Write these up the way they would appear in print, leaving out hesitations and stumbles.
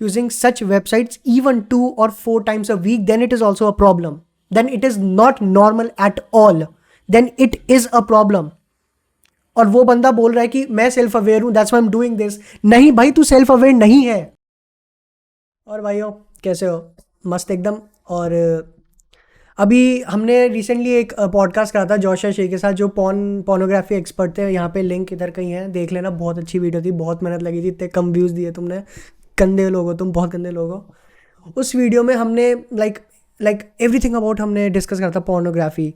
using such websites even 2 or 4 times a week, then it is also a problem. Then it is not normal at all. Then it is a problem. और वो बंदा बोल रहा है कि मैं self aware हूँ, that's why I am doing this. नहीं भाई, तू सेल्फ अवेयर नहीं है. और भाइयों कैसे हो? मस्त एकदम. और अभी हमने रिसेंटली एक पॉडकास्ट करा था जोशा शे के साथ, जो पॉर्नोग्राफी एक्सपर्ट थे. यहाँ पे लिंक इधर कहीं है, देख लेना. बहुत अच्छी वीडियो थी, बहुत मेहनत लगी थी, इतने कम व्यूज़ दिए तुमने. गंदे लोग हो तुम, बहुत गंदे लोग हो. उस वीडियो में हमने लाइक एवरीथिंग अबाउट हमने डिस्कस करा था pornography.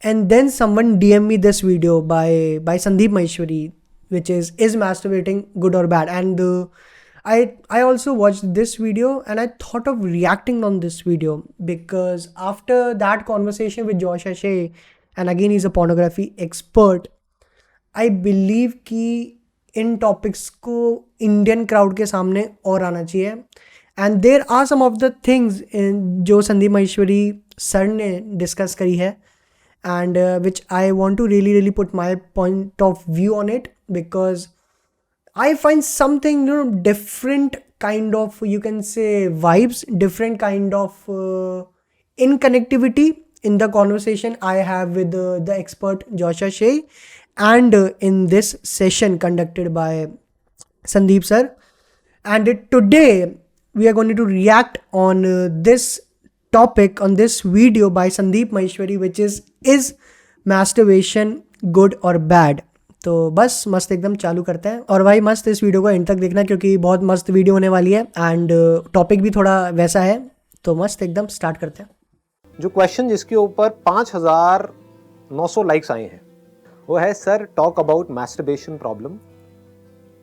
And then someone DM me this video by Sandeep Maheshwari, which is masturbating good or bad? And I also watched this video and I thought of reacting on this video, because after that conversation with Josh Ashay, and again he's a pornography expert, I believe कि इन topics को Indian crowd के सामने और आना चाहिए. And there are some of the things जो Sandeep Maheshwari sir ने डिस्कस करी है, and which I want to really put my point of view on it, because I find something, different kind of, you can say, vibes, different kind of inconnectivity in the conversation I have with the expert Joshua Shea, and in this session conducted by Sandeep sir. And today we are going to react on this topic, on this video by Sandeep Maheshwari, which is masturbation good or bad? तो बस मस्त एकदम चालू करते हैं. और भाई मस्त इस वीडियो को एंड तक देखना, क्योंकि बहुत मस्त वीडियो होने वाली है एंड टॉपिक भी थोड़ा वैसा है. तो मस्त एकदम स्टार्ट करते हैं. जो क्वेश्चन जिसके ऊपर 5,900 लाइक्स आए हैं वो है, sir talk about masturbation problem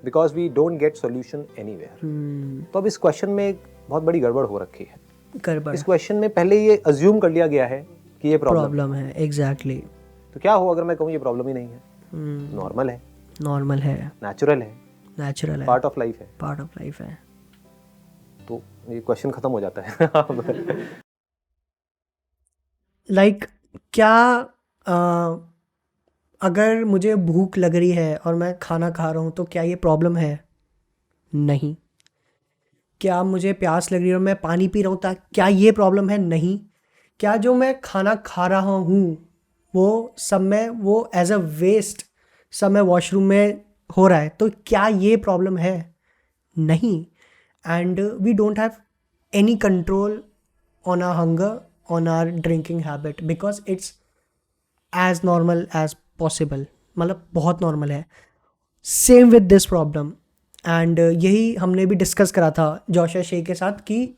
because we don't get solution anywhere. तो अब इस क्वेश्चन में एक बहुत बड़ी गड़बड़ हो रखी है. इस क्वेश्चन में पहले ये अज्यूम कर लिया गया है कि ये प्रॉब्लम है. एग्जैक्टली. तो क्या हो अगर मैं कहूँ ये प्रॉब्लम ही नहीं है, नॉर्मल है, नेचुरल है, पार्ट ऑफ लाइफ है, तो ये क्वेश्चन खत्म हो जाता है. लाइक क्या अगर मुझे भूख लग रही है और मैं खाना खा रहा हूँ तो क्या ये प्रॉब्लम है? नहीं. क्या मुझे प्यास लग रही है और मैं पानी पी रहा हूँ, क्या ये प्रॉब्लम है? नहीं. क्या जो मैं खाना खा रहा हूँ वो सब में वो एज अ वेस्ट सब में वॉशरूम में हो रहा है, तो क्या ये प्रॉब्लम है? नहीं. And we don't have any control on our hunger, on our drinking habit, because it's as normal as possible. मतलब बहुत नॉर्मल है. Same with this problem. And यही हमने भी डिस्कस करा था जोशा शे के साथ कि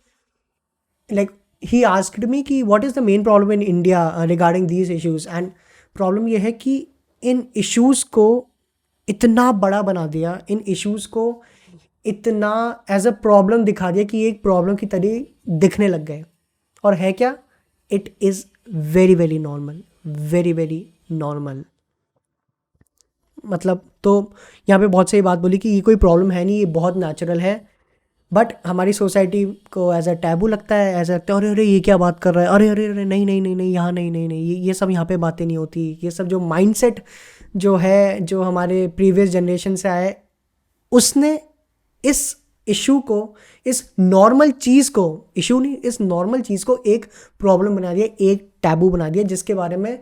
लाइक ही आस्क्ड मी कि what is the main problem in India regarding these issues. And problem ये है कि इन इश्यूज़ को इतना बड़ा बना दिया, इन इश्यूज़ को इतना एज अ प्रॉब्लम दिखा दिया कि एक प्रॉब्लम की तरह दिखने लग गए. और है क्या? It is very normal. मतलब तो यहाँ पे बहुत सही बात बोली कि ये कोई प्रॉब्लम है नहीं, ये बहुत नेचुरल है. बट हमारी सोसाइटी को एज अ टैबू लगता है, एज लगता है अरे ये क्या बात कर रहा है, अरे नहीं यहाँ नहीं, ये सब यहाँ पे बातें नहीं होती. ये सब जो माइंडसेट जो है, जो हमारे प्रीवियस जनरेशन से आए, उसने इस इशू को, इस नॉर्मल चीज़ को, इशू नहीं, इस नॉर्मल चीज़ को एक प्रॉब्लम बना दिया, एक टैबू बना दिया, जिसके बारे में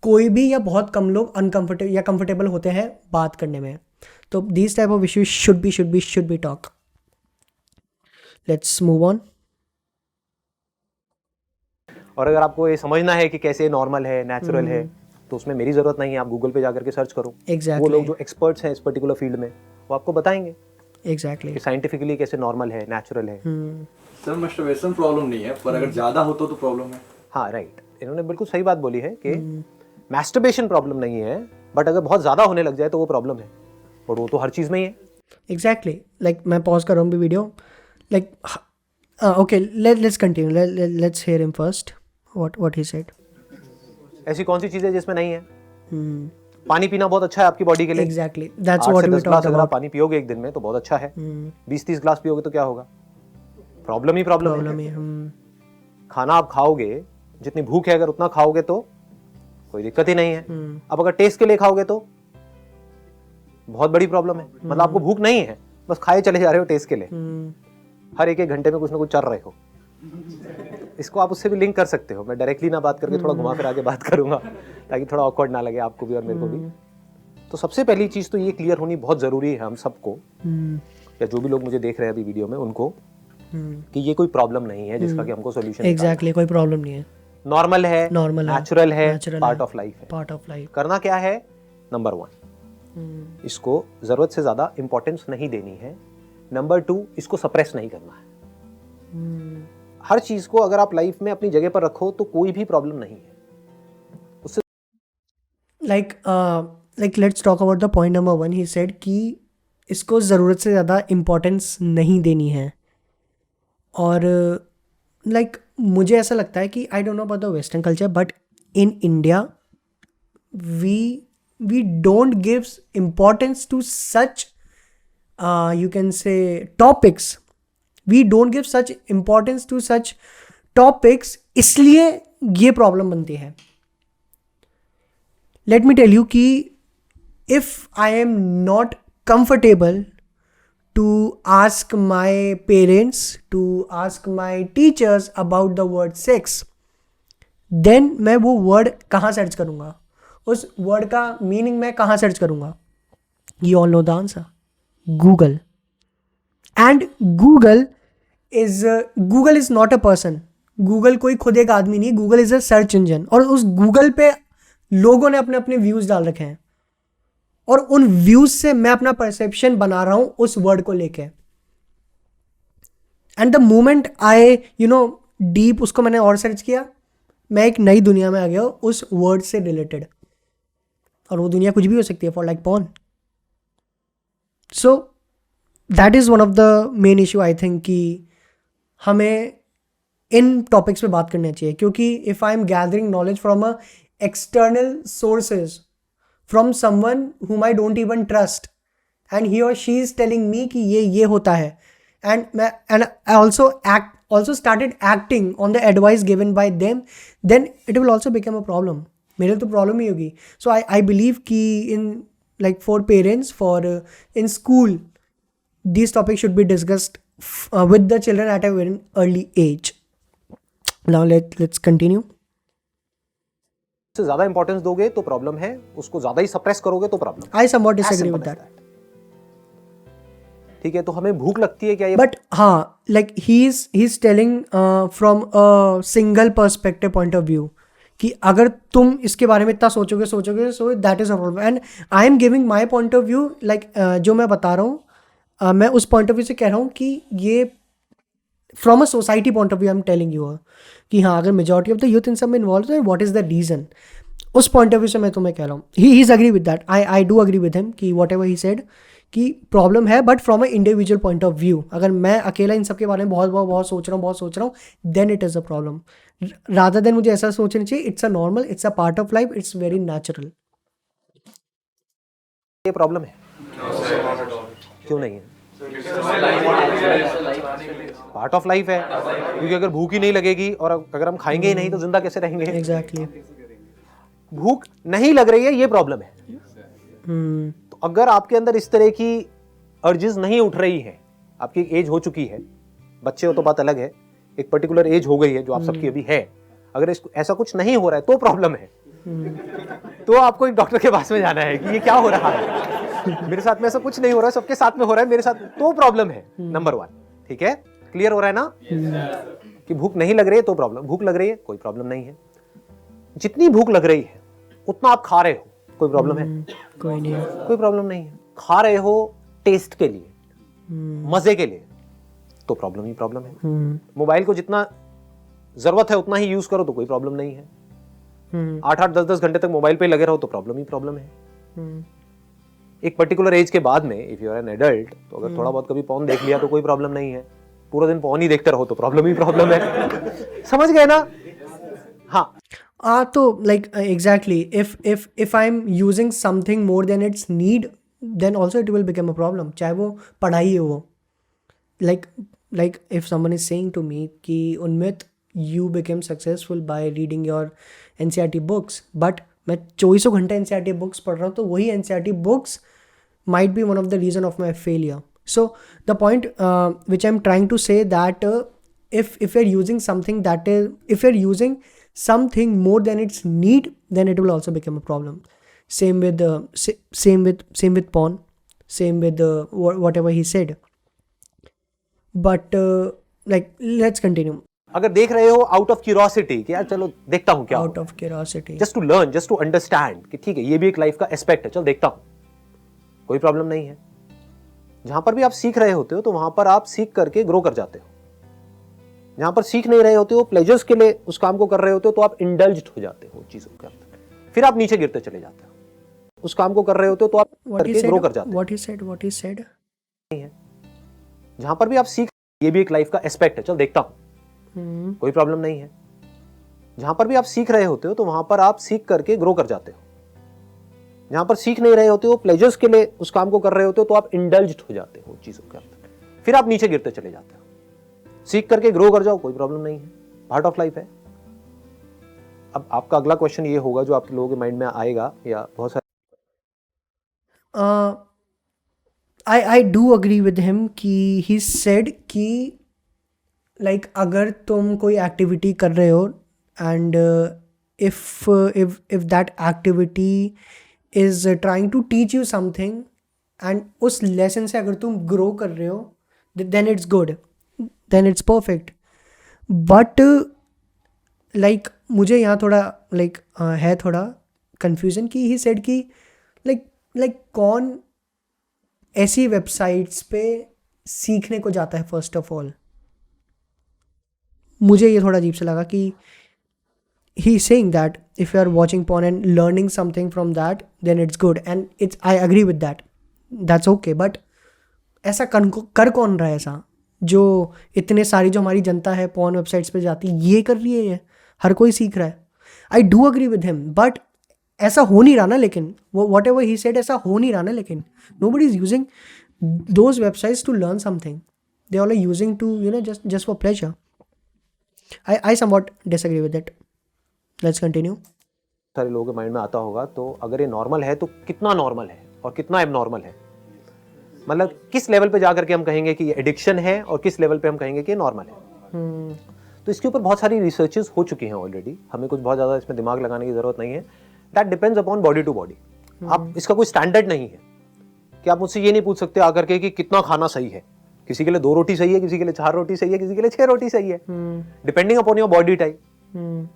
कोई भी या बहुत कम लोग अनकंफर्टेबल या कंफर्टेबल होते हैं बात करने में. तो these type of issues should be talk. Let's move on. और अगर आपको ये समझना है कि कैसे नॉर्मल है, नेचुरल है, तो उसमें मेरी जरूरत नहीं है. आप गूगल पे जाकर के सर्च करो. Exactly. वो लोग जो एक्सपर्ट्स हैं इस पर्टिकुलर फील्ड में, वो आपको बताएंगे एग्जैक्टली कि साइंटिफिकली कैसे नॉर्मल है, नेचुरल है. सर मैस्टरबेशन प्रॉब्लम नहीं है, पर अगर ज्यादा हो तो प्रॉब्लम है. हाँ राइट, इन्होंने बिल्कुल सही बात बोली है कि मैस्टरबेशन प्रॉब्लम नहीं है, बट अगर बहुत ज्यादा होने लग जाए तो वो प्रॉब्लम है. और वो तो हर चीज में ही है. एग्जैक्टली. लाइक मैं पॉज कर रहा हूँ video. Like okay, let's continue. Let's hear him first what he said. ऐसी कौन सी चीज है जिसमें नहीं है? पानी पीना बहुत अच्छा है आपकी बॉडी के लिए. Exactly, that's what we talk अगर अबाउट. आप पानी पियोगे एक दिन में तो बहुत अच्छा है. 20-30 ग्लास पियोगे तो क्या होगा? प्रॉब्लम ही प्रॉब्लम है. खाना आप खाओगे, जितनी भूख है अगर उतना खाओगे तो कोई दिक्कत ही नहीं है. अब अगर टेस्ट के लिए खाओगे तो बहुत बड़ी प्रॉब्लम है. मतलब आपको भूख नहीं है, बस खाए चले जा रहे हो टेस्ट के लिए, हर एक घंटे में कुछ ना कुछ चल रहे हो। इसको आप उससे भी लिंक कर सकते हो। मैं डायरेक्टली ना बात करके थोड़ा घुमा फिर आगे बात करूंगा ताकि थोड़ा ऑकवर्ड ना लगे आपको भी और मेरे को भी। तो सबसे पहली चीज तो ये क्लियर होनी बहुत जरूरी है हम सबको, या जो भी लोग मुझे देख रहे हैं अभी वीडियो में उनको, कि ये कोई प्रॉब्लम नहीं है जिसका कि हमको सोल्यूशन एग्जैक्टली कोई प्रॉब्लम नहीं है, नॉर्मल है, नेचुरल है, पार्ट ऑफ लाइफ है। Part of life. करना क्या है, नंबर 1 इसको जरूरत से ज्यादा इंपॉर्टेंस नहीं देनी है। नंबर 2 इसको सप्रेस नहीं करना है। हर चीज को अगर आप लाइफ में अपनी जगह पर रखो तो कोई भी प्रॉब्लम नहीं है उससे। Like let's talk about the point number 1। He said कि इसको ज़रूरत से ज़्यादा इम्पोर्टेंस नहीं देनी है। और लाइक मुझे ऐसा लगता है कि I don't know about the western culture, but in India we don't gives importance to such you can say topics. We don't give such importance to such topics, इसलिए ये प्रॉब्लम बनती है। Let me tell you कि if I am not comfortable to ask my parents, to ask my teachers about the word sex, then मैं वो word कहाँ search करूँगा, उस वर्ड का मीनिंग मैं कहाँ सर्च करूँगा? You all know the answer. Google. And Google is not a person. Google कोई खुद एक आदमी नहीं, Google is a search engine। और उस Google पे लोगों ने अपने अपने व्यूज डाल रखे हैं और उन व्यूज से मैं अपना परसेप्शन बना रहा हूं उस वर्ड को लेके। And the moment I deep उसको मैंने और सर्च किया, मैं एक नई दुनिया में आ गया उस वर्ड से रिलेटेड। और वो दुनिया कुछ भी हो सकती है, for like porn. So that is one of the main issue I think कि हमें इन टॉपिक्स पे बात करनी चाहिए, क्योंकि if I am gathering knowledge from a external sources, from someone whom I don't even trust, and he or she is telling me कि ये होता है, and I also started acting on the advice given by them, then it will also become a problem। मेरे तो problem ही होगी। सो आई believe कि इन like for parents, for in school, these topics should be discussed with the children at a very early age। Now let's continue। से ज्यादा importance दोगे तो problem है, उसको ज्यादा ही सप्रेस करोगे तो problem. I somewhat disagree with that। ठीक है, तो हमें भूख लगती है क्या ये? बट हाँ, like he's telling from a single perspective point of view कि अगर तुम इसके बारे में इतना सोचोगे so that is a problem. And I am giving my point of view, like जो मैं बता रहा हूँ मैं उस पॉइंट ऑफ व्यू से कह रहा हूँ कि ये from a society point of view I am telling you कि हाँ, अगर majority of the youth in सब में इन्वॉल्व है, व्हाट इज द रीजन, उस पॉइंट ऑफ व्यू से मैं तुम्हें कह रहा हूँ। He is agree with that, I do agree with him कि वॉट एवर ही सेड कि प्रॉब्लम है, but from a individual point of view. अगर मैं अकेला इन सब के बारे में बहुत सोच रहा हूँ then it is a problem, rather than मुझे ऐसा सोचना चाहिए it's a normal, it's a part of life, it's very natural. ये प्रॉब्लम है? क्यों नहीं है? पार्ट ऑफ लाइफ है, क्योंकि अगर भूख ही नहीं लगेगी और अगर हम खाएंगे ही नहीं तो जिंदा कैसे रहेंगे? एग्जैक्टली। भूख नहीं लग रही है, ये प्रॉब्लम है। तो अगर आपके अंदर इस तरह की अर्जेस नहीं उठ रही है, आपकी एज हो चुकी है, बच्चे हो तो बात अलग है, एक पर्टिकुलर एज हो गई है जो आप सबकी अभी है, अगर इसको ऐसा कुछ नहीं हो रहा है तो प्रॉब्लम है। तो आपको एक डॉक्टर के पास में जाना है कि ये क्या हो रहा है, मेरे साथ में ऐसा कुछ नहीं हो रहा है, सबके साथ में हो रहा है, मेरे साथ तो प्रॉब्लम है। नंबर 1, ठीक है, क्लियर हो रहा है ना कि भूख नहीं लग रही है तो प्रॉब्लम, भूख लग रही है कोई प्रॉब्लम नहीं है, जितनी भूख लग रही है उतना आप खा रहे हो, कोई प्रॉब्लम है? कोई नहीं, कोई प्रॉब्लम नहीं है। खा रहे हो टेस्ट के लिए, मजे के लिए, तो प्रॉब्लम ही प्रॉब्लम है। मोबाइल को जितना जरूरत है उतना ही यूज करो तो कोई प्रॉब्लम नहीं है। 8-8, 10-10 घंटे तक मोबाइल पे लगे रहो तो प्रॉब्लम ही प्रॉब्लम है। एक पर्टिकुलर एज के बाद में if you are an adult, तो अगर थोड़ा बहुत कभी पॉर्न देख लिया तो कोई प्रॉब्लम नहीं है, पूरा दिन पॉर्न ही देखते रहो तो प्रॉब्लम ही प्रॉब्लम है। समझ गए ना? हाँ, तो like exactly, if I am using something more than its need, then also it will become a problem, चाहे वो पढ़ाई है वो। like if someone is saying to me कि उन्मित you became successful by reading your NCERT books, but मैं 24 घंटे NCERT books पढ़ रहा हूँ, तो वही NCERT books might be one of the reason of my failure। So the point which I'm trying to say that if you're using something that is, if you're using something more than its need, then it will also become a problem. Same with same with porn, same with whatever he said. But like, let's continue. अगर देख रहे हो out of curiosity कि यार चलो देखता हूँ क्या Out of curiosity. Just to learn, just to understand कि ठीक है ये भी एक लाइफ का एस्पेक्ट है, चल देखता हूँ, कोई प्रॉब्लम नहीं है। जहां पर भी आप सीख रहे होते हो तो वहां पर आप सीख करके ग्रो कर जाते हो। जहां पर सीख नहीं रहे होते हो, प्लेजर्स के लिए उस काम को कर रहे होते हो, तो आप इंडल्ज्ड हो जाते हो चीजों के अंदर, फिर आप नीचे गिरते चले जाते हो। उस काम को कर रहे होते हो तो आप करके ग्रो कर जाते हो। What he said. जहां पर भी आप सीख, ये भी एक लाइफ का एस्पेक्ट है, चल देखता हूँ, कोई प्रॉब्लम नहीं है। जहां पर भी आप सीख रहे होते हो तो वहां पर आप सीख करके ग्रो कर जाते हो। जहां पर सीख नहीं रहे होते हो, प्लेजर्स के लिए उस काम को कर रहे होते हो, तो आप इंडल्ज्ड हो जाते हो चीजों के अंदर, फिर आप नीचे गिरते चले जाते हो। सीख करके ग्रो कर जाओ, कोई प्रॉब्लम नहीं है, पार्ट ऑफ लाइफ है। अब आपका अगला क्वेश्चन ये होगा जो आपके लोगों के माइंड में आएगा, या बहुत सारे I do agree with him कि he said कि like अगर तुम कोई एक्टिविटी कर रहे हो and if that activity is trying to teach you something and उस लेसन से अगर तुम ग्रो कर रहे हो, then it's good, then it's perfect. But like मुझे यहाँ थोड़ा like है थोड़ा confusion कि he said कि like कौन ऐसी वेबसाइट्स पे सीखने को जाता है। फर्स्ट ऑफ ऑल मुझे ये थोड़ा अजीब से लगा कि he saying that if you are watching porn and learning something from that then it's good and it's, I agree with that, that's okay. But ऐसा कर कौन रहा है ऐसा, जो इतने सारी जो हमारी जनता है पॉर्न वेबसाइट्स पे जाती है, ये कर रही है, ये हर कोई सीख रहा है। I do agree with him, but ऐसा हो नहीं रहा ना। लेकिन वो वॉट एवर ही सेड ऐसा हो नहीं रहा ना। लेकिन nobody is using those websites to learn something. They all are using to, you know, just for pleasure. I somewhat disagree with it. Let's continue. सारे लोगों के माइंड में आता होगा, तो अगर ये नॉर्मल है तो कितना नॉर्मल है और कितना एबनॉर्मल है, मतलब किस लेवल पे जाकर के हम कहेंगे कि ये एडिक्शन है और किस लेवल पे हम कहेंगे कि ये नॉर्मल है। तो इसके ऊपर बहुत सारी रिसर्चेस हो चुकी हैं ऑलरेडी, हमें कुछ बहुत ज़्यादा इसमें दिमाग लगाने की ज़रूरत नहीं है। That depends upon body to body. आप इसका कोई स्टैंडर्ड नहीं है कि आप मुझसे ये नहीं पूछ सकते आकर के कि कितना खाना सही है। किसी के लिए 2 रोटी सही है, किसी के लिए 4 रोटी सही है, किसी के लिए 6 रोटी सही है, depending upon your body type.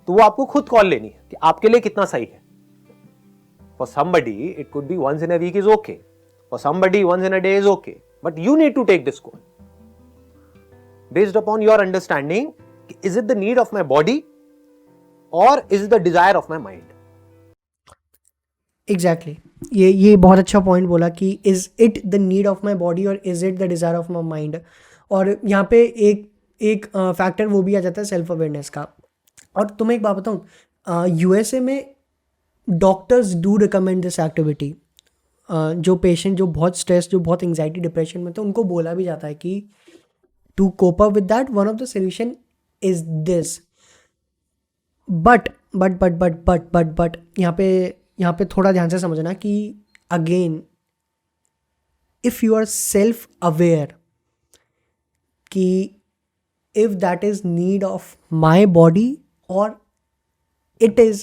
तो वो आपको खुद कॉल लेनी है कि आपके लिए कितना सही है। For somebody it could be once in a week is okay, for somebody once in a day is okay, but you need to take this call based upon your understanding, is it the need of my body और is it the desire of my mind. Exactly, ये बहुत अच्छा point बोला कि is it the need of my body और is it the desire of my mind. और यहाँ पे एक फैक्टर वो भी आ जाता है सेल्फ अवेयरनेस का। और तुम्हें एक बात बताऊँ, यूएसए में doctors do recommend this activity. जो पेशेंट जो बहुत स्ट्रेस, जो बहुत एंग्जाइटी डिप्रेशन में, तो उनको बोला भी जाता है कि to cope up with that one of the solution is this. But यहाँ पे थोड़ा ध्यान से समझना कि again if you are self aware कि if that is need of my body और it is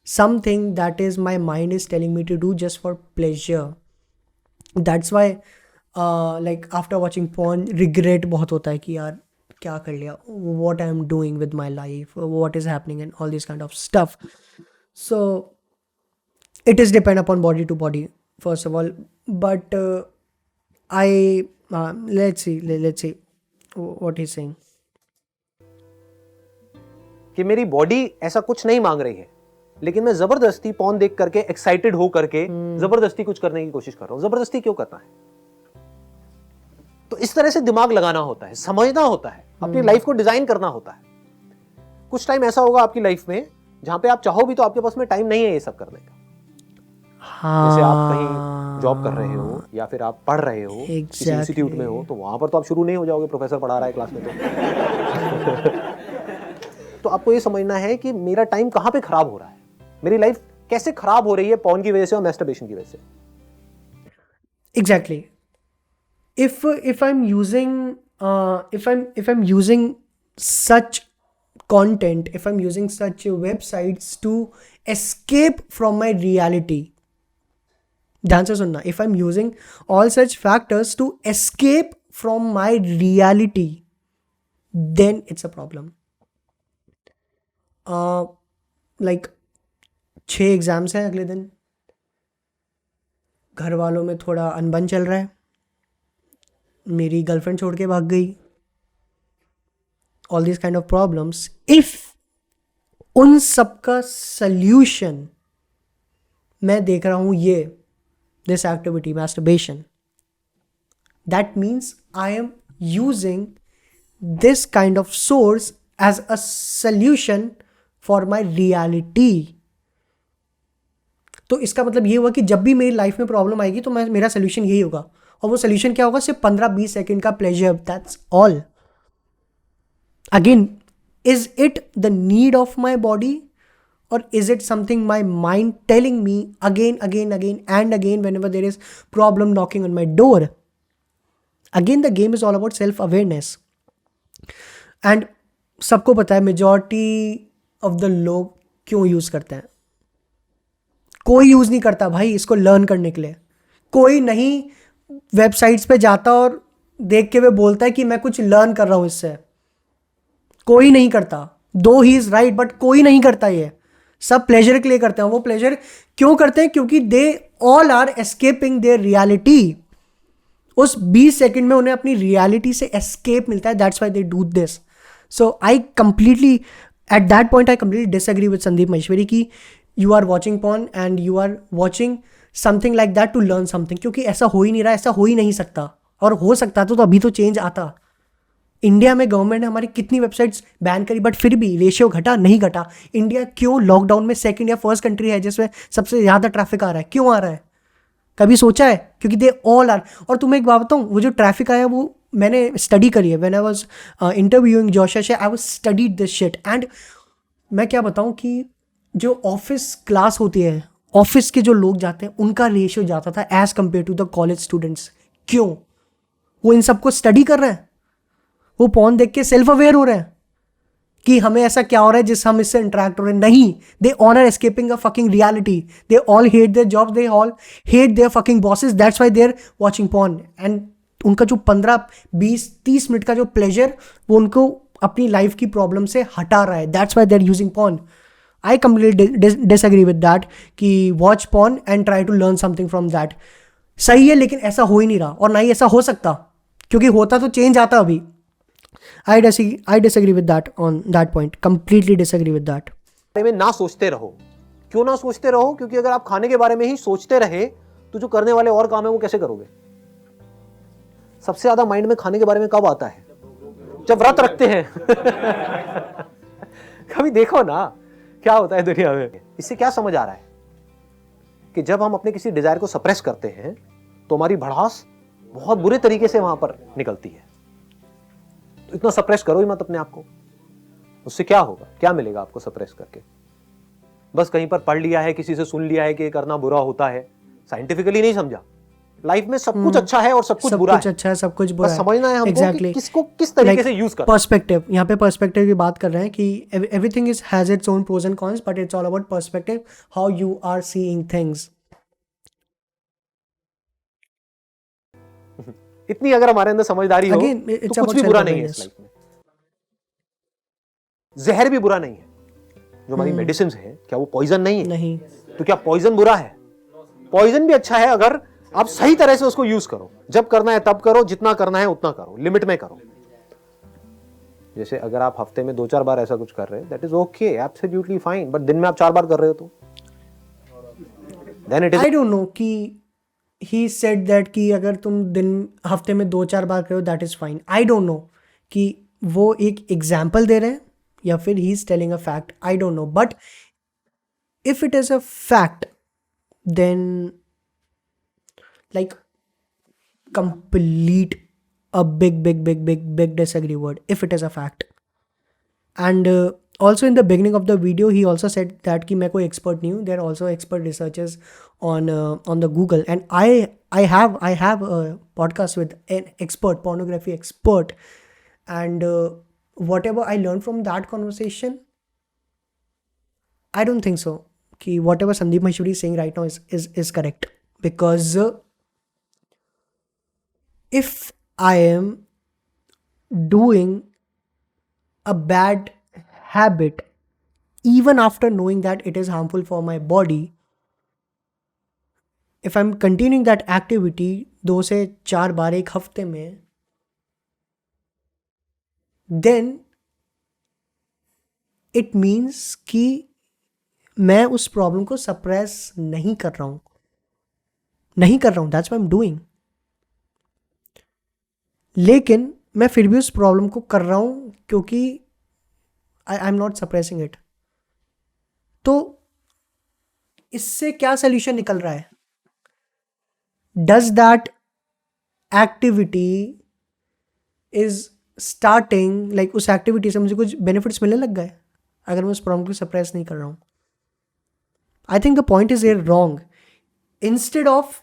something that is my mind is telling me to do just for pleasure. That's why like after watching porn regret बहुत होता है कि यार क्या कर लिया, what I am doing with my life, what is happening and all this kind of stuff. So it is depend upon body to body first of all, but let's see what he's saying. कि मेरी body ऐसा कुछ नहीं मांग रही है, लेकिन मैं जबरदस्ती पॉर्न देख करके एक्साइटेड हो करके जबरदस्ती कुछ करने की कोशिश कर रहा हूं। जबरदस्ती क्यों करना है? तो इस तरह से दिमाग लगाना होता है, समझना होता है, अपनी लाइफ को डिजाइन करना होता है। कुछ टाइम ऐसा होगा आपकी लाइफ में जहां पे आप चाहो भी तो आपके पास में टाइम नहीं है ये सब करने का। जैसे आप कहीं जॉब कर रहे हो या फिर आप पढ़ रहे हो, किसी इंस्टीट्यूट में हो, तो वहां पर तो आप शुरू नहीं हो जाओगे, प्रोफेसर पढ़ा रहा है क्लास में। तो आपको ये समझना है कि मेरा टाइम कहां पे खराब हो रहा है, मेरी लाइफ कैसे खराब हो रही है पॉर्न की वजह से और मैस्टरबेशन की वजह से। Exactly, if I'm using if I'm using such content, if I'm using such websites to escape from my reality, ध्यान से सुनना, if I'm using all such factors to escape from my reality, then it's a problem. Like 6 exams हैं अगले दिन, घर वालों में थोड़ा अनबन चल रहा है, मेरी गर्लफ्रेंड छोड़ के भाग गई, all this kind of problems. If उन सब का सल्यूशन मैं देख रहा हूँ ये this activity masturbation, that means I am using this kind of source as a solution for my reality. तो इसका मतलब ये हुआ कि जब भी मेरी लाइफ में प्रॉब्लम आएगी तो मेरा सोल्यूशन यही होगा, और वो सोल्यूशन क्या होगा? सिर्फ 15-20 सेकेंड का pleasure, that's all. Again, is it the need of my body, or is it something my mind telling me again and again whenever there is problem knocking on my door? Again, the game is all about self awareness. And सबको पता है majority of the लोग क्यों use करते हैं. कोई use नहीं करता भाई इसको लर्न करने के लिए. कोई नहीं वेबसाइट्स पे जाता और देख के वे बोलता है कि मैं कुछ लर्न कर रहा हूं इससे. कोई नहीं करता. दो ही इज राइट, बट कोई नहीं करता. ये सब प्लेजर के लिए करते हैं. वो प्लेजर क्यों करते हैं? क्योंकि they all are escaping their reality. उस 20 सेकंड में उन्हें अपनी रियलिटी से एस्केप मिलता है. That's why they do this. So I completely at that point I completely disagree with Sandeep Maheshwari कि you are watching porn and you are watching something like that to learn something. क्योंकि ऐसा हो ही नहीं रहा, ऐसा हो ही नहीं सकता. और हो सकता तो अभी तो चेंज आता. इंडिया में गवर्नमेंट ने हमारी कितनी वेबसाइट्स बैन करी, बट फिर भी रेशियो घटा नहीं घटा. इंडिया क्यों लॉकडाउन में सेकंड या फर्स्ट कंट्री है जिसमें सबसे ज़्यादा ट्रैफिक आ रहा है? क्यों आ रहा है? कभी सोचा है? क्योंकि दे ऑल आर. और तुम्हें एक बात बताऊँ, वो जो ट्रैफिक आया वो मैंने स्टडी करी है. When I was interviewing Josha शे, I was studied this shit. And मैं क्या बताऊँ कि जो ऑफिस क्लास होती है, ऑफिस के जो लोग जाते हैं, उनका रेशियो जाता था as compare to the college students. क्यों? वो इन सबको स्टडी कर रहे हैं. वो पॉर्न देख के सेल्फ अवेयर हो रहे हैं कि हमें ऐसा क्या हो रहा है जिससे हम इससे इंटरेक्ट हो रहे हैं. नहीं, they all are escaping a fucking reality. They all hate their job, they all hate their fucking bosses. That's why they are watching porn. And उनका जो 15-20-30 मिनट का जो प्लेजर, वो उनको अपनी लाइफ की प्रॉब्लम से हटा रहा है. That's why they are using porn. I completely disagree with that कि watch porn and try to learn something from that. सही है, लेकिन ऐसा हो ही नहीं रहा, और ना ही ऐसा हो सकता. क्योंकि होता तो चेंज आता अभी. I disagree with that on that point. Completely disagree with that. बारे में ना सोचते रहो. क्यों ना सोचते रहो? क्योंकि अगर आप खाने के बारे में ही सोचते रहे तो जो करने वाले और काम है वो कैसे करोगे? सबसे ज्यादा माइंड में खाने के बारे में कब आता है? जब व्रत रखते हैं. कभी देखो ना क्या होता है दुनिया में. इससे क्या समझ आ रहा है कि जब हम अपने किसी डिजायर को सप्रेस करते हैं तो हमारी भड़ास बहुत बुरे तरीके से वहां पर निकलती है. तो इतना सप्रेस करो ही मत अपने आप को. उससे क्या होगा? क्या मिलेगा आपको सप्रेस करके? बस कहीं पर पढ़ लिया है, किसी से सुन लिया है कि ये करना बुरा होता है. साइंटिफिकली नहीं समझा. लाइफ में सब कुछ अच्छा है और सब कुछ बुरा है. अच्छा है, सब कुछ बुरा है. बस समझना है हमको Exactly. कि किसको किस तरीके से यूज करना. पर्सपेक्टिव, यहाँ पे पर्सपेक्टिव की बात कर रहे हैं कि everything is has its own pros and cons, but it's all about perspective, how you are seeing things. इतनी अगर हमारे अंदर समझदारी हो Again, तो it's कुछ about भी बुरा नहीं है self-awareness. इस लाइफ में. जहर भी बुरा नहीं है. जो हमारी मेडिसिन है, क्या वो पॉइजन नहीं है? नहीं. तो क्या पॉइजन बुरा है? पॉइजन भी अच्छा है अगर आप सही तरह से उसको यूज करो. जब करना है तब करो, जितना करना है उतना करो, लिमिट में करो. जैसे अगर आप हफ्ते में 2-4 बार ऐसा कुछ कर रहे हैं, that is okay, absolutely fine. But दिन में आप 4 बार कर रहे हो तो then it is. I don't know कि ही सेड दैट कि अगर तुम हफ्ते में 2-4 बार करो that is fine. I don't know कि वो एक एग्जाम्पल दे रहे हैं या फिर he is telling a fact. I don't know. But if it is a fact, then like complete a big disagree word if it is a fact. And also in the beginning of the video he also said that कि मैं कोई expert नहीं हूँ. There are also expert researchers on the Google, and I have a podcast with an expert, pornography expert, and whatever I learned from that conversation, I don't think so कि whatever Sandeep Maheshwari is saying right now is correct, because if I am doing a bad habit even after knowing that it is harmful for my body, if I'm continuing that activity 2 से 4 बार एक हफ्ते में, then it means कि मैं उस problem को suppress नहीं कर रहा हूँ. That's what I'm doing. लेकिन मैं फिर भी उस प्रॉब्लम को कर रहा हूँ क्योंकि आई एम नॉट सप्रेसिंग इट. तो इससे क्या सोल्यूशन निकल रहा है? Does that activity is starting like उस एक्टिविटी से मुझे कुछ बेनिफिट्स मिलने लग गए अगर मैं उस प्रॉब्लम को सप्रेस नहीं कर रहा हूँ? I think the point is here wrong. Instead of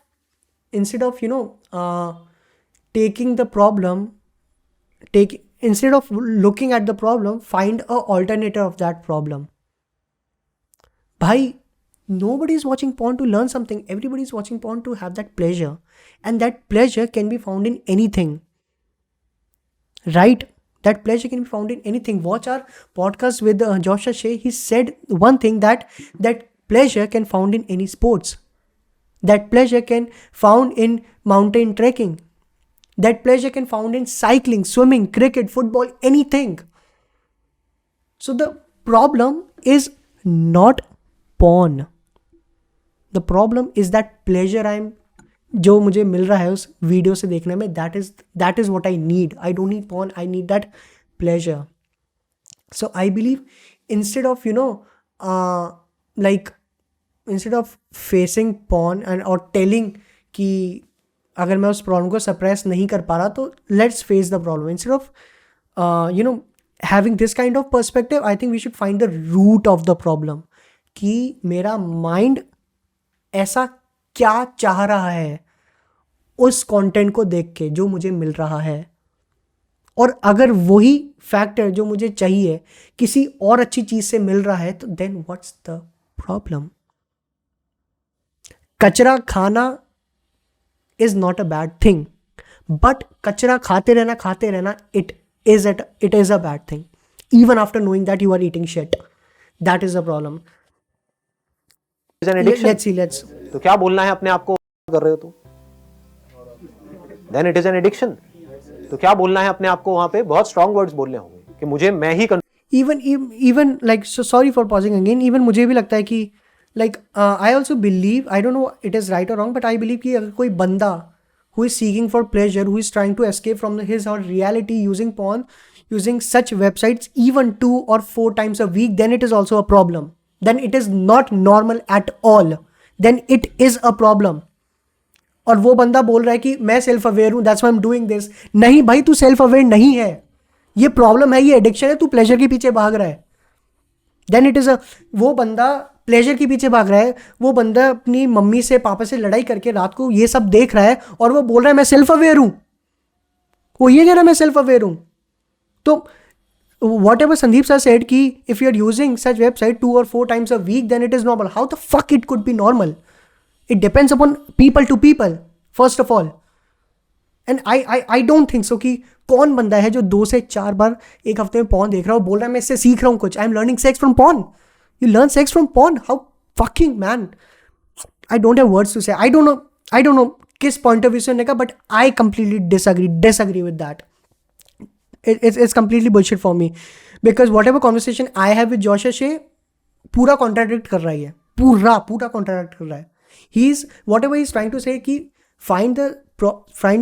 taking the problem, instead of looking at the problem, find a alternative of that problem. Bhai, nobody is watching porn to learn something. Everybody is watching porn to have that pleasure, and that pleasure can be found in anything, right? That pleasure can be found in anything. Watch our podcast with Joshua Shea. He said one thing, that pleasure can found in any sports. That pleasure can found in mountain trekking. That pleasure can found in cycling, swimming, cricket, football, anything. So the problem is not porn. The problem is that pleasure जो मुझे मिल रहा है उस video से देखने में, that is what I need. I don't need porn. I need that pleasure. So I believe instead of instead of facing porn or telling कि अगर मैं उस प्रॉब्लम को सप्रेस नहीं कर पा रहा तो let's face the problem. Instead of having this kind of perspective, I think we should find the root of the problem कि मेरा माइंड ऐसा क्या चाह रहा है उस कंटेंट को देख के जो मुझे मिल रहा है. और अगर वही फैक्टर जो मुझे चाहिए किसी और अच्छी चीज से मिल रहा है तो देन व्हाट्स द प्रॉब्लम? कचरा खाना is not a bad thing, but कचरा खाते रहना it is a bad thing, even after knowing that you are eating shit. That is a problem. Is an addiction. Let's तो क्या बोलना है अपने आप को कर रहे हो तो? Then it is an addiction. तो क्या बोलना है अपने आप को? वहां पे बहुत strong words बोलने होंगे कि मुझे मैं ही even like, so sorry for pausing again, even मुझे भी लगता है कि like I also believe, I don't know it is right or wrong, but I believe कि अगर कोई बंदा who is seeking for pleasure, who is trying to escape from his or reality using porn, using such websites even 2 or 4 times a week, then it is also a problem. Then it is not normal at all. Then it is a problem. और वो बंदा बोल रहा है कि मैं self aware हूँ, that's why I'm doing this. नहीं भाई, तू सेल्फ अवेयर नहीं है. ये प्रॉब्लम है, ये एडिक्शन है, तू प्लेजर के पीछे भाग रहा है. देन इट इज वो बंदा प्लेजर के पीछे भाग रहा है, वो बंदा अपनी मम्मी से पापा से लड़ाई करके रात को ये सब देख रहा है और वो बोल रहा है मैं सेल्फ अवेयर हूं. वो ये कह रहा है मैं सेल्फ अवेयर हूं. तो whatever Sandeep sir said कि if you are using such website 2 or 4 times a week, then it is normal. How the fuck it could be normal? It depends upon people to people, first of all. And I don't think so कि कौन बंदा है जो 2 से 4 बार एक हफ्ते में porn देख रहा हो, बोल रहा है मैं इससे सीख रहा हूँ कुछ. I am learning sex from porn. You learn sex from porn? How fucking, man? I don't have words to say. I don't know किस point of view से का, but I completely disagree with that. It's completely bullshit for me, because whatever conversation I have with Joshua Shea पूरा contradict कर रहा है, पूरा contradict कर रहा है. Whatever he's trying to say कि find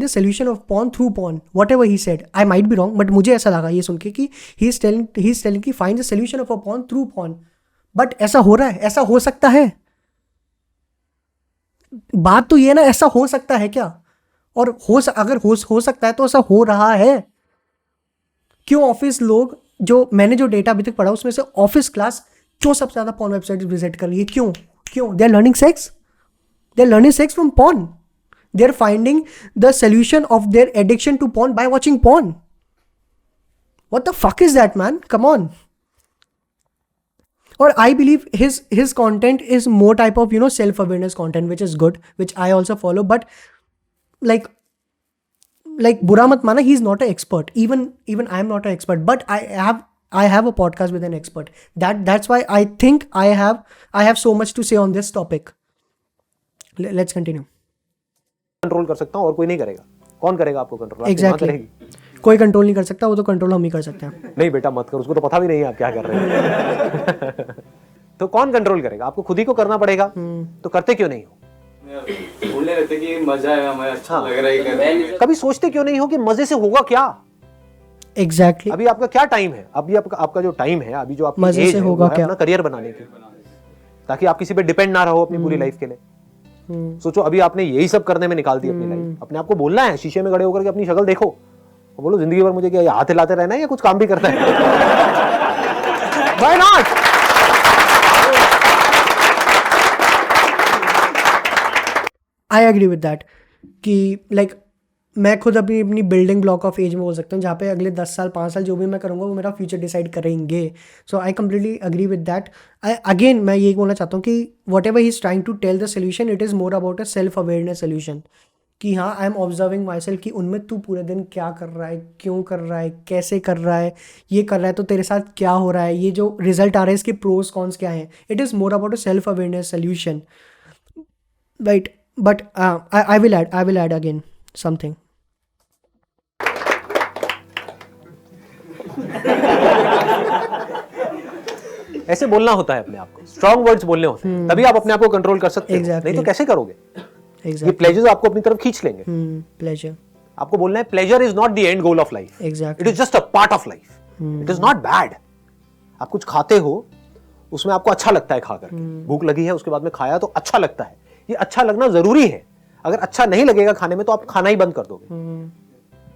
the solution of porn through porn, whatever he said. I might be wrong, but मुझे ऐसा लगा ये सुन के कि he's telling कि find the solution of a porn through porn. But ऐसा हो रहा है? ऐसा हो सकता है? बात तो ये ना, ऐसा हो सकता है क्या? और अगर हो सकता है तो ऐसा हो रहा है. क्यों ऑफिस लोग जो मैंने जो डेटा अभी तक पढ़ा उसमें से ऑफिस क्लास क्यों सबसे ज़्यादा पॉर्न वेबसाइट विजिट कर रही है, क्यों they are learning sex, they are learning sex from porn, they are finding the solution of their addiction to porn by watching porn. What the fuck is that, man? Come on. Or I believe his content is more type of, self-awareness content, which is good, which I also follow. But like bura mat mana, he's not an expert. Even I am not an expert. But I have a podcast with an expert. That's why I think I have so much to say on this topic. Let's continue. Control कर सकता हूँ और कोई नहीं करेगा. कौन करेगा आपको कंट्रोल? Exactly. कोई कंट्रोल नहीं कर सकता, वो तो कंट्रोल हम ही कर सकते हैं. नहीं बेटा मत कर, उसको तो पता भी नहीं है आप क्या कर रहे हैं. तो कौन कंट्रोल करेगा? आपको खुद ही को करना पड़ेगा. तो करते क्यों नहीं हो? बोलने रहते कि मजा है, हमें अच्छा लग रहा है करने में. कभी सोचते क्यों नहीं हो कि मजे से होगा क्या? Exactly. अभी आपका क्या टाइम है? अभी आपका जो टाइम है, अभी जो आपकी मजे एज से है, होगा वो है क्या? अपना करियर बनाने की, ताकि आप किसी पे डिपेंड ना रहो अपनी पूरी लाइफ के लिए. सोचो अभी आपने यही सब करने में निकाल दी अपनी लाइफ. अपने आप को बोलना है, शीशे में खड़े होकर के अपनी शक्ल देखो, बोलो जिंदगी भर मुझे क्या हाथ हिलाते रहना है या कुछ काम भी करना है? Why not? I agree with that कि like मैं खुद अपनी बिल्डिंग ब्लॉक ऑफ एज में बोल सकता हूँ, जहाँ पे अगले 10 साल 5 साल जो भी मैं करूँगा वो मेरा फ्यूचर डिसाइड करेंगे. So I completely agree with that. Again मैं यही बोलना चाहता हूँ कि whatever he is trying to tell the solution, it is more about a self awareness solution. कि हाँ, I am observing myself कि उनमें तू पूरे दिन क्या कर रहा है, क्यों कर रहा है, कैसे कर रहा है, ये कर रहा है तो तेरे साथ क्या हो रहा है, ये जो रिजल्ट आ रहा है इसके प्रोज कॉन्स क्या हैं. It is more about a self awareness solution, right. But I will add again something. ऐसे बोलना होता है अपने आप को, स्ट्रॉन्ग वर्ड्स बोलने होते हैं, तभी आप अपने आप को कंट्रोल कर सकते हो. Exactly. नहीं तो कैसे करोगे? Exactly. ये प्लेजर्स आपको अपनी तरफ खींच लेंगे. प्लेजर. आपको बोलना है pleasure is not the end goal of life. Exactly. It is just a part of life. It is not bad. आप कुछ खाते हो, उसमें आपको अच्छा लगता है खाकर, भूख लगी है उसके बाद में खाया तो अच्छा लगता है. ये अच्छा लगना जरूरी है. अगर अच्छा नहीं लगेगा खाने में तो आप खाना ही बंद कर दोगे.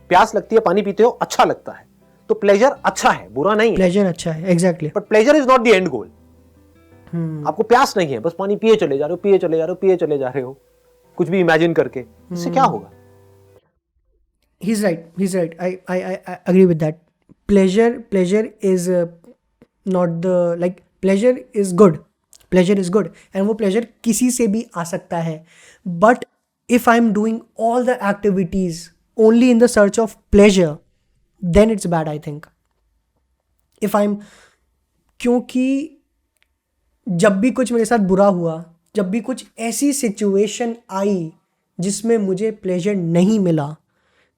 प्यास लगती है, पानी पीते हो, अच्छा लगता है, तो प्लेजर अच्छा है, बुरा नहीं है. प्लेजर अच्छा है. Exactly. But pleasure is not the end goal. आपको प्यास नहीं है, बस पानी पिए चले जा रहे हो, कुछ भी इमेजिन करके. इससे क्या होगा? He's right. I agree with that. Pleasure is not the like pleasure is good. Pleasure is good, and वो pleasure किसी से भी आ सकता है. But if I'm doing all the activities only in the search of pleasure, then it's bad, I think. क्योंकि जब भी कुछ मेरे साथ बुरा हुआ, जब भी कुछ ऐसी सिचुएशन आई जिसमें मुझे प्लेजर नहीं मिला,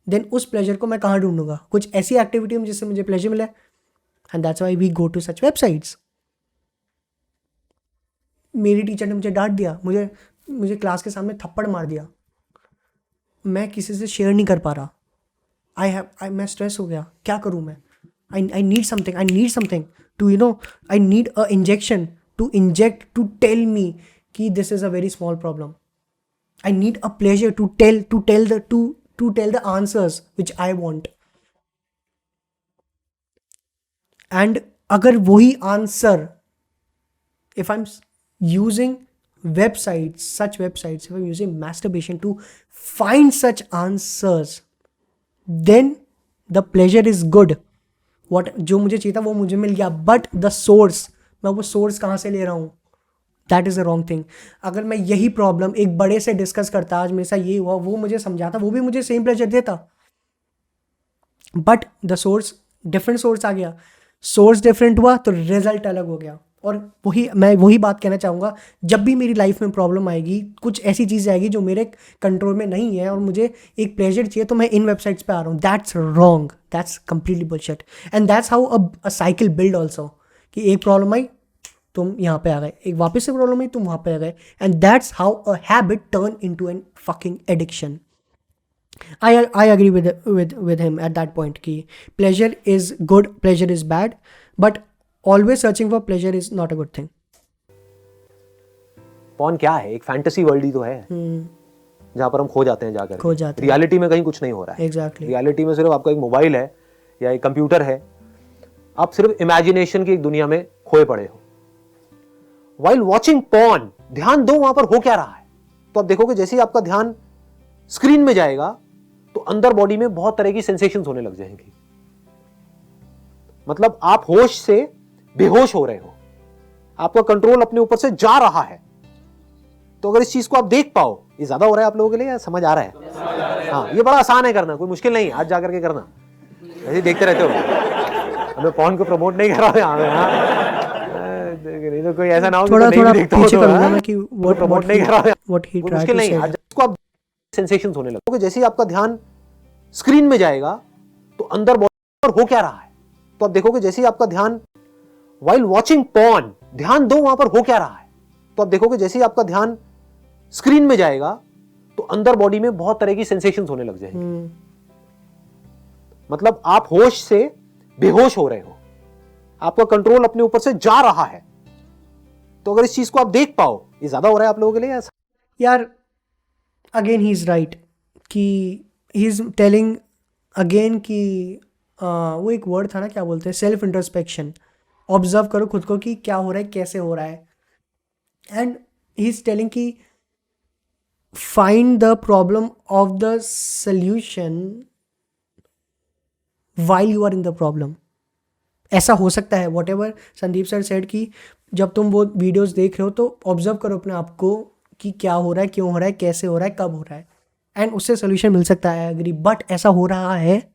देन उस प्लेजर को मैं कहाँ ढूंढूंगा? कुछ ऐसी एक्टिविटी में जिससे मुझे प्लेजर मिले. And that's why we go to such websites. मेरी टीचर ने मुझे डांट दिया, मुझे क्लास के सामने थप्पड़ मार दिया, मैं किसी से शेयर नहीं कर पा रहा. मैं स्ट्रेस हो गया, क्या करूँ मैं? I need something to I need a injection to tell me कि this is a very small problem. I need a pleasure to tell the answers which I want. And अगर वही answer, if I'm using such websites, if I'm using masturbation to find such answers, then the pleasure is good. जो मुझे चाहिए था वो मुझे मिल गया, but the source, मैं वो source कहाँ से ले रहा हूँ? That is the wrong thing. अगर मैं यही प्रॉब्लम एक बड़े से डिस्कस करता, आज मेरे साथ ये हुआ, वो मुझे समझाता, वो भी मुझे सेम प्लेजर देता, but the source different source आ गया, सोर्स डिफरेंट हुआ तो रिजल्ट अलग हो गया. और मैं वही बात कहना चाहूँगा, जब भी मेरी लाइफ में प्रॉब्लम आएगी, कुछ ऐसी चीज़ आएगी जो मेरे कंट्रोल में नहीं है और मुझे एक प्लेजर चाहिए, तो मैं इन वेबसाइट्स पे आ रहा हूँ. That's wrong. That's completely bullshit. And that's how a cycle build also, कि एक प्रॉब्लम आई तुम यहाँ पे आ गए, एक वापस से प्रॉब्लम आई तुम वहाँ पे आ गए. And that's how a habit turn into an fucking addiction. I agree with him at that point कि pleasure is good, pleasure is bad, but always searching for pleasure is not a good thing. Porn क्या है? एक fantasy world ही तो है, जहाँ पर हम खो जाते हैं जाकर. रियलिटी में कहीं कुछ नहीं हो रहा है. Exactly. रियलिटी में सिर्फ आपका एक मोबाइल है या एक कंप्यूटर है, आप सिर्फ इमेजिनेशन की एक दुनिया में खोए पड़े हो। वाइल वॉचिंग पॉर्न, ध्यान दो वहां पर हो क्या रहा है। तो आप देखोगे जैसे ही आपका ध्यान स्क्रीन में जाएगा तो अंदर बॉडी में बहुत तरह की सेंसेशंस होने लग जाएंगी। मतलब आप होश से बेहोश हो रहे हो, आपका कंट्रोल अपने ऊपर से जा रहा है। तो अगर इस चीज को आप देख पाओ, ये ज्यादा हो रहा है आप लोगों के लिए या समझ आ रहा है? हाँ, ये बड़ा आसान है करना, कोई मुश्किल नहीं है, आज जाकर के करना। ऐसे देखते रहते हो, मैं पॉर्न को प्रमोट नहीं कर रहा हूँ, तो कोई ऐसा ना हो थोड़ा थोड़ा देखता पीछे हो, करूंगा मैं कि प्रमोट नहीं कर रहा है, what he कोई tried मुश्किल to नहीं say है। है। आज इसको आप सेंसेशंस होने लगोगे, जैसे ही आपका ध्यान स्क्रीन में जाएगा तो अंदर बॉडी पर हो क्या रहा है। तो आप देखोगे जैसे ही आपका ध्यान वाइल वॉचिंग पॉर्न, ध्यान दो वहां पर हो क्या रहा है। तो आप देखोगे जैसे ही आपका ध्यान स्क्रीन में जाएगा तो अंदर बॉडी में बहुत तरह की सेंसेशंस होने लग जाएंगी। मतलब आप होश से बेहोश हो रहे हो, आपका कंट्रोल अपने ऊपर से जा रहा है। तो अगर इस चीज को आप देख पाओ, ये ज्यादा हो रहा है आप लोगों के लिए या यार अगेन ही इज राइट कि ही इज टेलिंग अगेन कि वो एक वर्ड था ना, क्या बोलते हैं, सेल्फ इंट्रोस्पेक्शन। ऑब्जर्व करो खुद को कि क्या हो रहा है, कैसे हो रहा है। एंड ही इज टेलिंग कि find the problem of the solution while you are in the problem. ऐसा हो सकता है, whatever Sandeep sir said कि जब तुम वो वीडियोस देख रहे हो तो ऑब्जर्व करो अपने आप को कि क्या हो रहा है, क्यों हो रहा है, कैसे हो रहा है, कब हो रहा है, एंड उससे सोल्यूशन मिल सकता है। एग्री, बट ऐसा हो रहा है,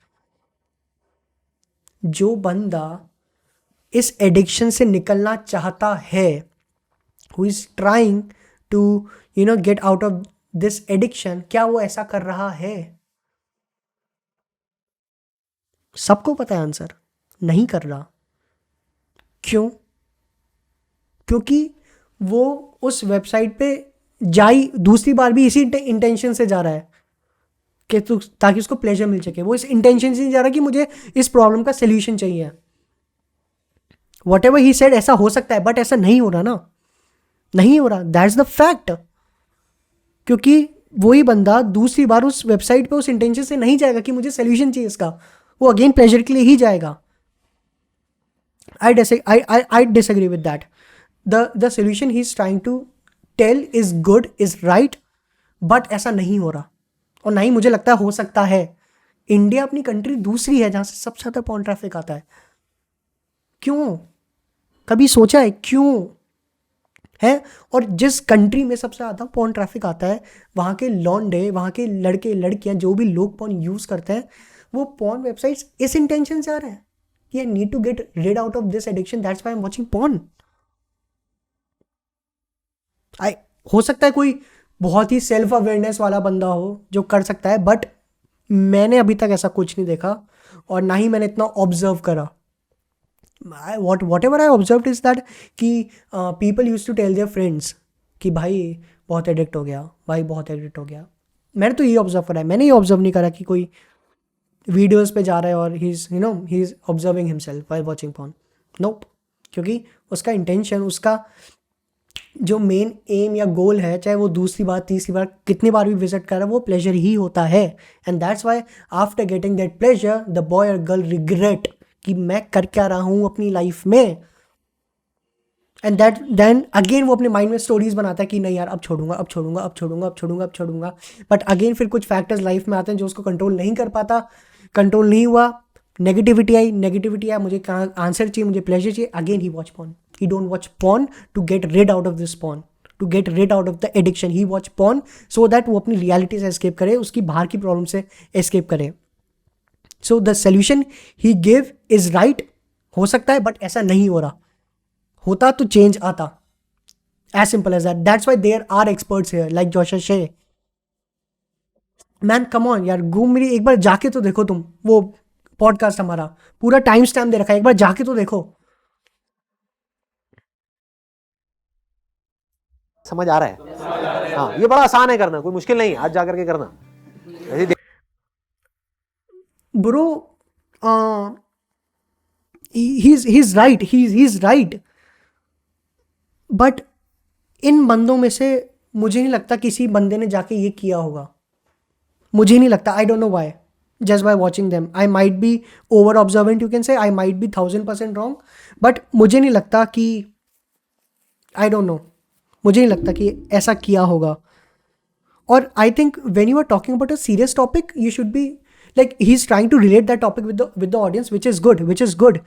जो बंदा इस एडिक्शन से निकलना चाहता है, who is trying to get out of this addiction, क्या वो ऐसा कर रहा है? सबको पता है आंसर, नहीं कर रहा। क्यों? क्योंकि वो उस वेबसाइट पे दूसरी बार भी इसी इंटेंशन से जा रहा है कि ताकि उसको प्लेजर मिल सके। वो इस इंटेंशन से नहीं जा रहा कि मुझे इस प्रॉब्लम का सोल्यूशन चाहिए। वॉट एवर ही सेड, ऐसा हो सकता है, बट ऐसा नहीं हो रहा ना, नहीं हो रहा, दैट्स द फैक्ट। क्योंकि वही बंदा दूसरी बार उस वेबसाइट पे उस इंटेंशन से नहीं जाएगा कि मुझे सोल्यूशन चाहिए इसका, वो अगेन प्लेजर के लिए ही जाएगा। I disagree with that. The solution he's trying to tell is good, is right, but ऐसा नहीं हो रहा, और नहीं मुझे लगता है हो सकता है। इंडिया अपनी कंट्री दूसरी है जहाँ से सबसे ज़्यादा पॉर्न ट्रैफिक आता है। क्यों? कभी सोचा है क्यों है? और जिस कंट्री में सबसे ज़्यादा पॉर्न ट्रैफिक आता है, वहाँ के लॉन्डे, वहाँ के लड़के लड़कियाँ, जो भी लोग पॉर्न यूज़ करते हैं, वो पॉर्न वेबसाइट्स इस इंटेंशन से आ रहे हैं कि I need to get rid out of this addiction, that's why I'm watching porn. हो सकता है कोई बहुत ही सेल्फ अवेयरनेस वाला बंदा हो जो कर सकता है, बट मैंने अभी तक ऐसा कुछ नहीं देखा, और ना ही मैंने इतना ऑब्जर्व करा। whatever I observed is that कि people used to tell their friends कि भाई बहुत एडिक्ट हो गया, भाई बहुत एडिक्ट हो गया। मैंने तो ये ऑब्जर्व करा है, मैंने ये ऑब्जर्व नहीं करा कि कोई वीडियोस पे जा रहा है और he is observing himself while watching porn. Nope, क्योंकि उसका इंटेंशन, उसका जो मेन एम या गोल है, चाहे वो दूसरी बार, तीसरी बार, कितनी बार भी विजिट कर रहा है, वो प्लेजर ही होता है। And that's why after getting that pleasure the boy और गर्ल रिग्रेट कि मैं कर क्या रहा हूँ अपनी लाइफ में। एंड देन अगेन वो अपने माइंड में स्टोरीज बनाता है कि नहीं यार अब छोड़ूंगा, अब छोड़ूंगा, अब छोड़ूंगा, अब छोड़ूंगा, अब छोड़ूंगा। बट अगेन फिर कुछ फैक्टर्स लाइफ में आते हैं जो उसको कंट्रोल नहीं कर पाता, कंट्रोल नहीं हुआ, नेगेटिविटी आई, मुझे कहाँ आंसर चाहिए, मुझे प्लेजर चाहिए, again he watch porn. He don't watch porn to get rid out of this porn, to get rid out of the addiction. He watch porn so that वो अपनी reality से escape करे, उसकी बाहर की प्रॉब्लम से escape करे। So the solution he give is right, हो सकता है, बट ऐसा नहीं हो रहा। होता तो चेंज आता, as simple as that. That's why there are experts here like Josha She. Man come on यार, मेरी एक बार जाके तो देखो तुम, वो पॉडकास्ट हमारा पूरा टाइम स्टैम्प दे रखा है, एक बार जाके तो देखो। समझ आ रहा है? हाँ, ये बड़ा आसान है करना, कोई मुश्किल नहीं है, आज जाकर के करना। ऐसे bro, he's right, he's right, but in बंदों में से मुझे नहीं लगता किसी बंदे ने जाके ये किया होगा, मुझे नहीं लगता। आई don't know why, just by watching them. I might be over observant, you can say. I might be 1000% wrong, but मुझे नहीं लगता कि I don't know. मुझे नहीं लगता कि ऐसा किया होगा. Or I think when you are talking about a serious topic, you should be like, he's trying to relate that topic with the audience, which is good.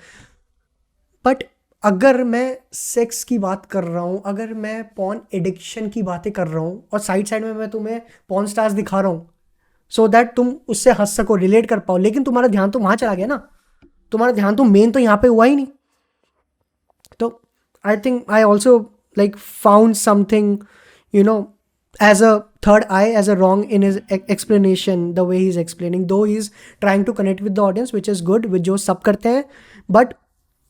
But अगर मैं sex की बात कर रहा हूँ, अगर मैं पॉर्न एडिक्शन की बातें कर रहा हूँ और साइड में मैं तुम्हें पॉर्न स्टार्स दिखा रहा हूँ सो दैट तुम उससे हंस सको, रिलेट कर पाओ, लेकिन तुम्हारा ध्यान तो वहाँ चला गया ना, तुम्हारा ध्यान तो मेन तो यहाँ पे हुआ ही नहीं. तो I think I also like found something, you know, as a third eye, as a wrong in his explanation, the way he's explaining, though he's trying to connect with the audience, which is good, which जो सब करते हैं. But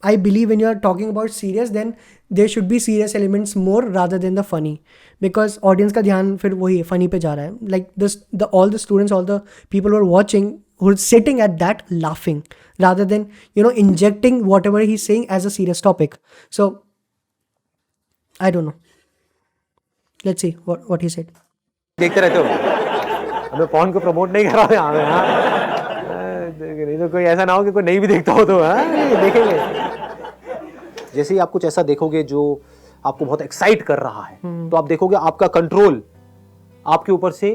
I believe when you are talking about serious, then there should be serious elements more rather than the funny, because audience का ध्यान फिर वही funny पे जा रहा है. Like this, all the students, all the people who are watching, who are sitting at that laughing, rather than, you know, injecting whatever he's saying as a serious topic. So I don't know. Let's see what he said. देखते रहते हो, हमें porn को promote नहीं कर रहा यहाँ पे, हाँ नहीं तो कोई ऐसा ना हो कि कोई नहीं भी देखता हो तो हाँ देखेंगे. जैसे ही आप कुछ ऐसा देखोगे जो आपको बहुत एक्साइट कर रहा है, तो आप देखोगे आपका कंट्रोल आपके ऊपर से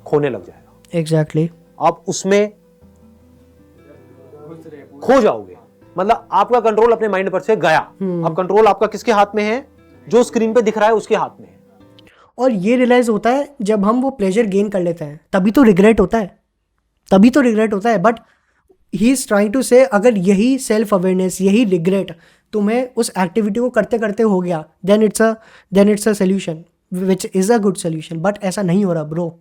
खोने लग जाएगा. Exactly. आप उसमें खो जाओगे, मतलब आपका कंट्रोल अपने माइंड पर से गया. अब कंट्रोल आपका किसके हाथ में है? जो स्क्रीन पे दिख रहा है उसके हाथ में है. और ये रियलाइज होता है जब हम वो प्लेजर गेन कर लेते हैं, तभी तो रिग्रेट होता है. But he is trying to say, अगर यही सेल्फ अवेयरनेस, यही रिग्रेट तुम्हें उस एक्टिविटी को करते करते हो गया, then it's a solution which is a good solution. But ऐसा नहीं हो रहा bro.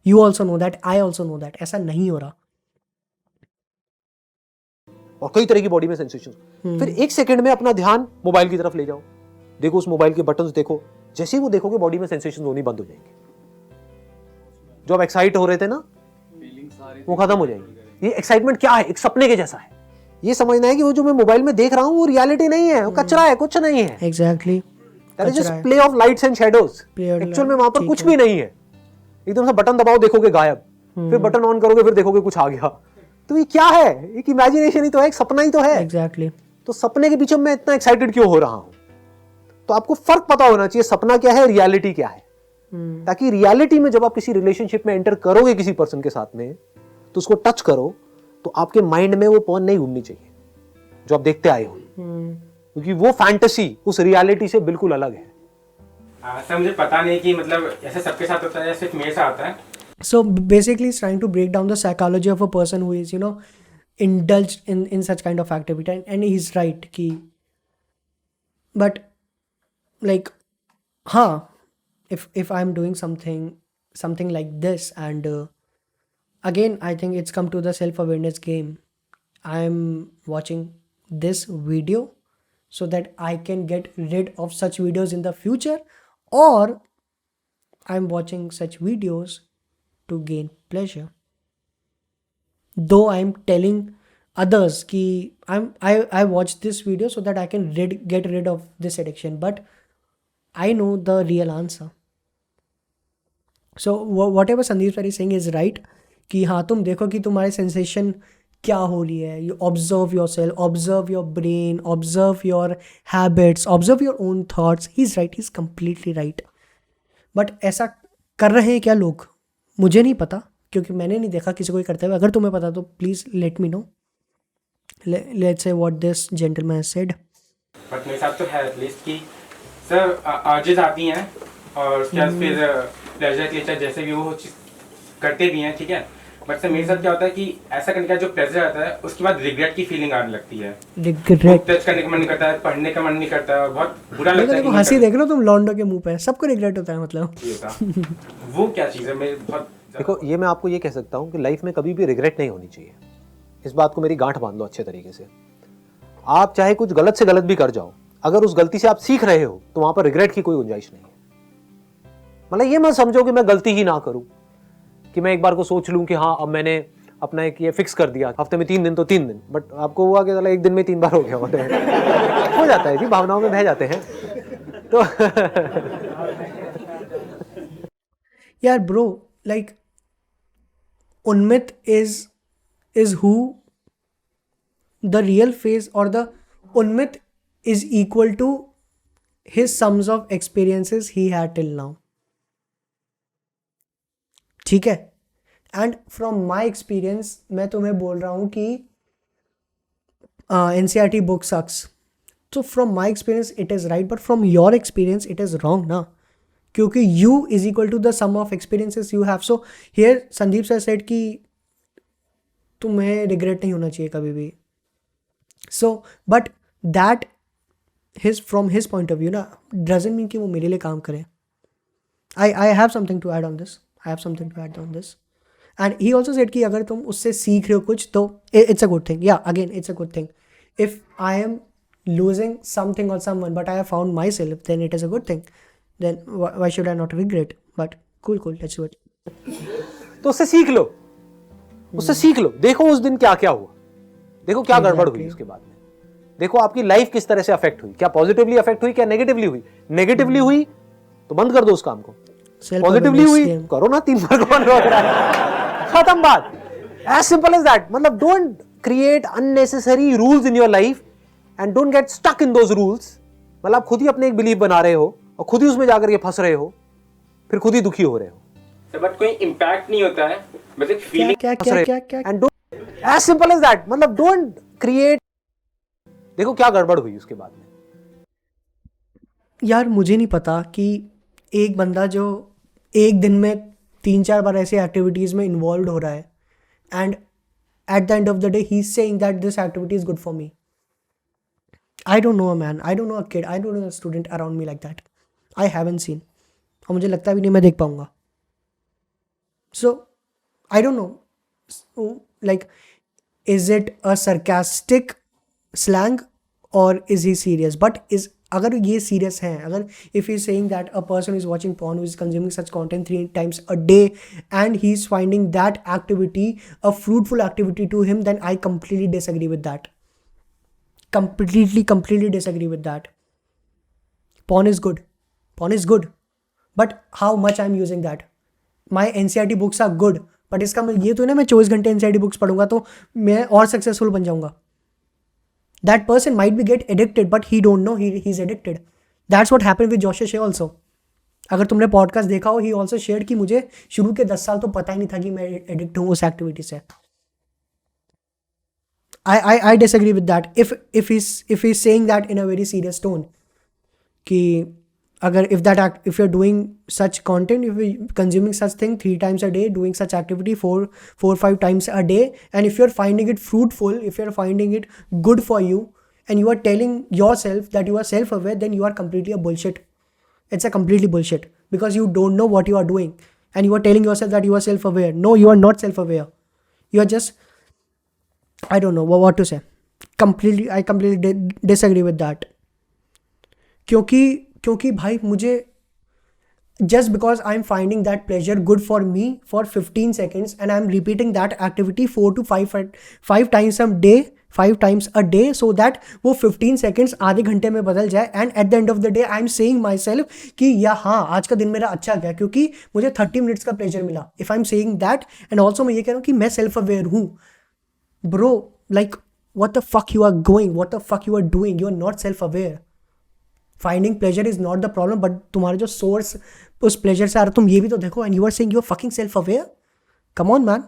You also know that, I also know that, ऐसा नहीं हो रहा. और कई तरह की बॉडी में सेंसेशन. फिर एक सेकंड में अपना ध्यान मोबाइल की तरफ ले जाओ, देखो उस मोबाइल के बटन्स देखो. जैसे ही वो देखोगे बॉडी में सेंसेशन होनी बंद हो जाएंगे. जो आप एक्साइट हो रहे थे ना, वो खत्म हो जाएगी. ये एक्साइटमेंट क्या है? एक सपने के जैसा है. ये समझना है कि वो जो मैं मोबाइल में देख रहा हूं वो रियलिटी नहीं है, वो कचरा है, कुछ नहीं है. Exactly. That is just play of lights and shadows. Actual में वहां पर कुछ भी नहीं है. एकदम से बटन दबाओ, देखोगे गायब. फिर बटन ऑन करोगे, फिर देखोगे कुछ आ गया. तो ये क्या है? एक इमेजिनेशन ही तो है, एक सपना ही तो है. एग्जैक्टली. तो सपने के पीछे मैं इतना एक्साइटेड क्यों हो रहा हूं? तो आपको फर्क पता होना चाहिए, सपना क्या है, रियलिटी क्या है. ताकि रियलिटी में जब आप किसी रिलेशनशिप में एंटर करोगे किसी पर्सन के साथ में, तो उसको टच करो, तो आपके माइंड में वो पॉर्न नहीं घूमनी चाहिए जो आप देखते आए हो. क्योंकि वो फैंटेसी उस रियलिटी से बिल्कुल अलग है. सर मुझे पता नहीं कि मतलब ऐसा सबके साथ होता है या सिर्फ मेरे साथ होता है. So basically he's trying to break down the psychology of a person who is, you know, indulged in such kind of activity, and he's right ki, but like if I'm doing something like this, and again I think it's come to the self-awareness game. I'm watching this video so that I can get rid of such videos in the future, or I'm watching such videos to gain pleasure. Though I'm telling others ki I watch this video so that I can get rid of this addiction, but I know the real answer. So whatever Sandeep sir is saying is right कि हाँ तुम देखो कि तुम्हारे sensation क्या हो रही है. You observe yourself, observe your brain, observe your habits, observe your own thoughts. He's right, he's completely right. But ऐसा कर रहे हैं क्या लोग? मुझे नहीं पता, क्योंकि मैंने नहीं देखा किसी को ही करते हुए. अगर तुम्हें पता तो please let me know. Let's say what this gentleman has said. But मेरे साथ तो है एटलीस्ट कि सर अर्जेस आती हैं और उसके बाद फिर प्लेजर के लिए जैसे भी वो चीज़ करते भी हैं, ठीक है. बट सर मेरे साथ क्या होता है कि ऐसा करने का जो प्लेजर आता है उसके बाद रिग्रेट की फीलिंग आने लगती है. रिग्रेट टच करने का मन नहीं करता है, पढ़ने का मन नहीं करता है, बहुत बुरा लगता है. हंसी देख लो तुम लॉन्डो के मुंह पे, सबको रिग्रेट होता है. मतलब वो क्या चीज़ है? मैं बहुत देखो, ये मैं आपको ये कह सकता हूँ कि लाइफ में कभी भी रिग्रेट नहीं होनी चाहिए. इस बात को मेरी गांठ बांध लो अच्छे तरीके से. आप चाहे कुछ गलत से गलत भी कर जाओ, अगर उस गलती से आप सीख रहे हो तो वहां पर रिग्रेट की कोई गुंजाइश नहीं है. मतलब ये मत समझो कि मैं गलती ही ना करूं, कि मैं एक बार को सोच लूं कि हाँ अब मैंने अपना एक ये फिक्स कर दिया, हफ्ते में 3 दिन तो 3 दिन, बट आपको हुआ कि एक दिन में 3 बार हो गया हो जाता है जी, भावनाओं में बह जाते हैं. तो यार bro, like Unmit is is who the real face or the Unmit is equal to his sums of experiences he had till now. ठीक है. एंड फ्रॉम माई एक्सपीरियंस मैं तुम्हें बोल रहा हूँ कि NCERT book sucks. So from my experience it is right, but from your experience it is wrong ना, क्योंकि you is equal to the sum of experiences you have. So here Sandeep sir said कि तुम्हें regret नहीं होना चाहिए कभी भी. So but that from his point of view ना doesn't mean कि वो मेरे लिए काम करे. I have something to add on this. And he also said कि अगर तुम उससे सीख रहे हो कुछ तो it's a good thing. Yeah, again it's a good thing. If I am losing something or someone but I have found myself, then it is a good thing. Then why should I not regret? But cool, let's do it. तो उससे सीख लो, देखो उस दिन क्या क्या हुआ, देखो क्या गड़बड़ हुई उसके बाद में, देखो आपकी लाइफ किस तरह से अफेक्ट हुई, क्या पॉजिटिवली अफेक्ट हुई, क्या नेगेटिवली हुई. नेगेटिवली हुई तो बंद कर दो उस काम को, पॉजिटिवली हुई करो ना, 3 बार कौन रोक रहा है, खत्म बात. As simple as that. मतलब don't create unnecessary rules in your life and don't get stuck in those rules. मतलब आप खुद ही अपने एक बिलीफ बना रहे हो और खुद ही उसमें जाकर के फंस रहे हो, फिर खुद ही दुखी हो रहे हो. बट कोई इम्पैक्ट नहीं होता है, बस एक फीलिंग. क्या and don't, as simple as that. मतलब डोंट क्रिएट. देखो क्या गड़बड़ हुई उसके बाद में. यार मुझे नहीं पता कि एक बंदा जो एक दिन में 3-4 बार ऐसी एक्टिविटीज़ में इन्वॉल्व हो रहा है and at the end of the day he is saying that this activity is good for me. I don't know a man, I don't know a kid, I don't know a student around me like that. I haven't seen, और मुझे लगता भी नहीं मैं देख पाऊंगा. So I don't know, like is it a sarcastic slang और is he serious. But is अगर ये सीरियस है, अगर if he saying that a person is watching porn who is consuming such content 3 times a day and he is finding that activity a fruitful activity to him, then I completely disagree with that. Completely disagree with that. Porn is good, but how much I'm using that. My NCERT books are good, but इसका ये तो ना मैं 24 घंटे NCERT books पढ़ूंगा तो मैं और सक्सेसफुल बन जाऊंगा. That person might be get addicted, but he don't know he's addicted. That's what happened with Joshua Shea also. अगर तुमने पॉडकास्ट देखा हो, he also shared कि मुझे शुरू के 10 साल तो पता ही नहीं था कि मैं एडिक्ट हूँ उस एक्टिविटी से. I disagree with that. If he's saying that in a very serious tone, कि अगर if you're doing such content, if you're consuming such thing 3 times a day, doing such activity 4-5 times a day, and if you're finding it fruitful, if you're finding it good for you, and you are telling yourself that you are self-aware, then you are completely a bullshit. It's a completely bullshit, because you don't know what you are doing, and you are telling yourself that you are self-aware. No, you are not self-aware. You are just, I don't know what to say. I completely disagree with that. क्योंकि भाई मुझे just because I'm finding that pleasure good for me for 15 seconds and I'm repeating that activity 4 to 5 times a day so that वो 15 seconds आधे घंटे में बदल जाए, and at the end of the day I'm saying myself कि या हाँ आज का दिन मेरा अच्छा गया क्योंकि मुझे 30 minutes का pleasure मिला. If I'm saying that, and also मैं ये कह रहा हूँ कि मैं self aware हूँ. Bro, like what the fuck you are going, what the fuck you are doing, you are not self aware. Finding pleasure is not the problem, but तुम्हारा जो source उस pleasure से आ रहा तुम ये भी तो देखो, and you are saying you are fucking self-aware. Come on, man.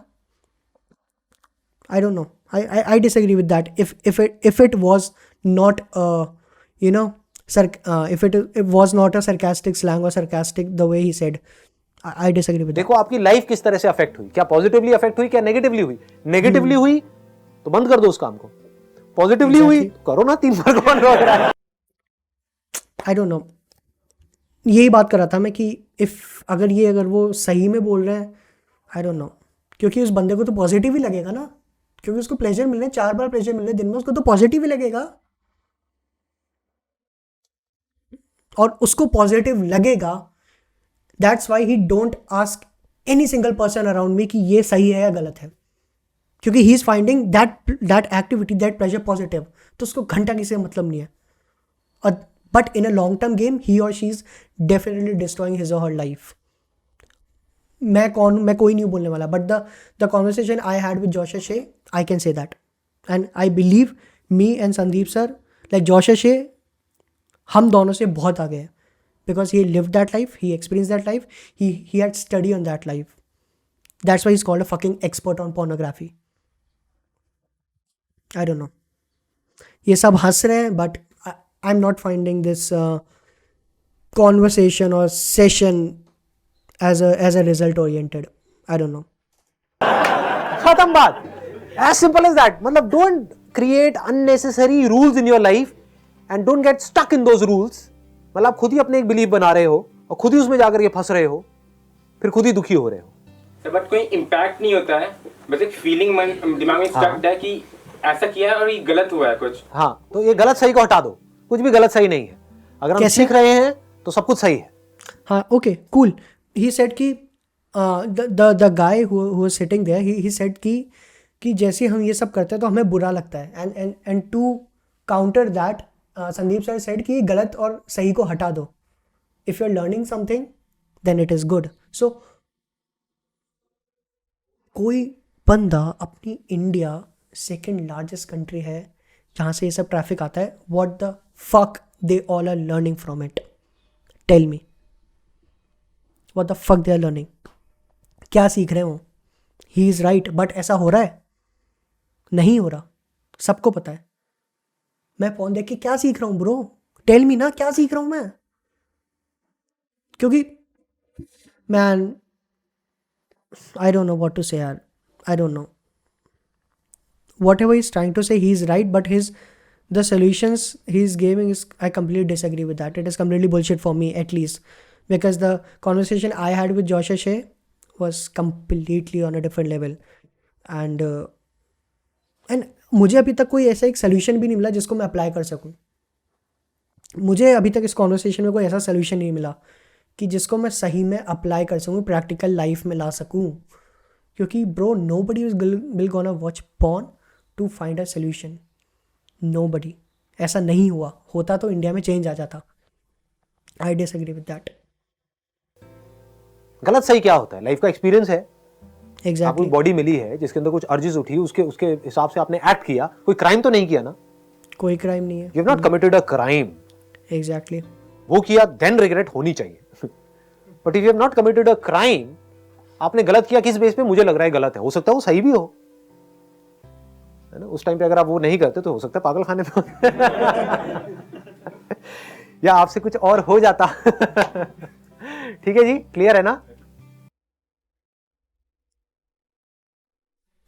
I don't know. I disagree with that. If it was not if it was not a sarcastic slang or sarcastic the way he said, I disagree with that. देखो आपकी life किस तरह से affect हुई, क्या positively affect हुई, क्या negatively हुई. नेगेटिवली हुई तो बंद कर दो उस काम को, पॉजिटिवली हुई करो ना, 3 बार कौन रोक रहा है. आई डोंट नो, यही बात कर रहा था मैं कि अगर वो सही में बोल रहे हैं, आई डोंट नो, क्योंकि उस बंदे को तो पॉजिटिव ही लगेगा ना, क्योंकि उसको प्लेजर मिल रहे हैं, 4 बार प्लेजर मिल रहे हैं दिन में, उसको तो पॉजिटिव ही लगेगा. और उसको पॉजिटिव लगेगा, that's why he don't ask any single person around me कि ये सही है या गलत है, क्योंकि he is finding that activity, that pleasure positive. तो उसको घंटा किसी से मतलब नहीं है. और but in a long term game he or she is definitely destroying his or her life. मैं कोई नहीं बोलने वाला, but the conversation I had with Josha शे, I can say that, and I believe me and Sandeep sir, like Josha She, हम दोनों से बहुत आगे हैं, because he live that life, he experience that life, he had study on that life. That's why is called a fucking expert on pornography. I don't know, ये सब हंस रहे हैं, but I am not finding this conversation or session as a result oriented. I don't know. खत्म बात. As simple as that. मतलब don't create unnecessary rules in your life and don't get stuck in those rules. मतलब आप खुद ही अपने एक belief बना रहे हो और खुद ही उसमें जाकर के फंस रहे हो, फिर खुद ही दुखी हो रहे हो. बट कोई इम्पैक्ट नहीं होता है, बस एक फीलिंग दिमाग में स्टक है कि ऐसा किया है और ये गलत हुआ है कुछ. हाँ, तो ये गलत सही को हटा दो. कुछ भी गलत सही नहीं है. अगर हम सीख रहे हैं तो सब कुछ सही है. हाँ, ओके, कूल. ही सेड कि the guy who was sitting there, he said कि जैसे हम ये सब करते हैं तो हमें बुरा लगता है, and to counter that Sandeep sir said कि गलत और सही को हटा दो. If you are learning something then it is good. So कोई बंदा अपनी इंडिया सेकेंड लार्जेस्ट कंट्री है जहाँ से ये सब ट्रैफिक आता है, what the fuck they all are learning from it? Tell me what the fuck they are learning. क्या सीख रहे हो? He is right, but ऐसा हो रहा है? नहीं हो रहा, सबको पता है. मैं फोन देख के क्या सीख रहा हूँ ब्रो? टेल मी ना, क्या सीख रहा हूँ मैं? क्योंकि man, I don't know what to say यार. I don't know. Whatever he's trying to say, he's right, but the solutions he's giving is, I completely disagree with that. It is completely bullshit for me, at least. Because the conversation I had with Joshua Shea was completely on a different level. And मुझे अभी तक कोई ऐसा एक solution भी नहीं मिला जिसको मैं अप्लाई कर सकूं. मुझे अभी तक इस कॉन्वर्सेशन में कोई ऐसा सोल्यूशन नहीं मिला कि जिसको मैं सही में अप्लाई कर सकूं, प्रैक्टिकल लाइफ में ला सकूं. क्योंकि bro, nobody will gonna watch porn to find a solution. Nobody. ऐसा नहीं हुआ. होता तो इंडिया में चेंज आ जाता. आई डिसएग्री विद दैट. गलत सही क्या होता है? लाइफ का एक्सपीरियंस है. एग्जैक्टली. आपको बॉडी मिली है जिसके अंदर कुछ अर्जेस उठी, उसके हिसाब से आपने एक्ट किया. कोई क्राइम तो नहीं किया ना? कोई क्राइम नहीं है. You have not committed a crime. Exactly. वो किया देन रिग्रेट होनी चाहिए. But if you have not committed a crime, आपने गलत किया किस बेस पे? मुझे लग रहा है गलत है. हो सकता है वो सही भी हो, है ना? उस टाइम पे अगर आप वो नहीं करते तो हो सकता है पागल खाने पे या आपसे कुछ और हो जाता. ठीक है जी, क्लियर है ना?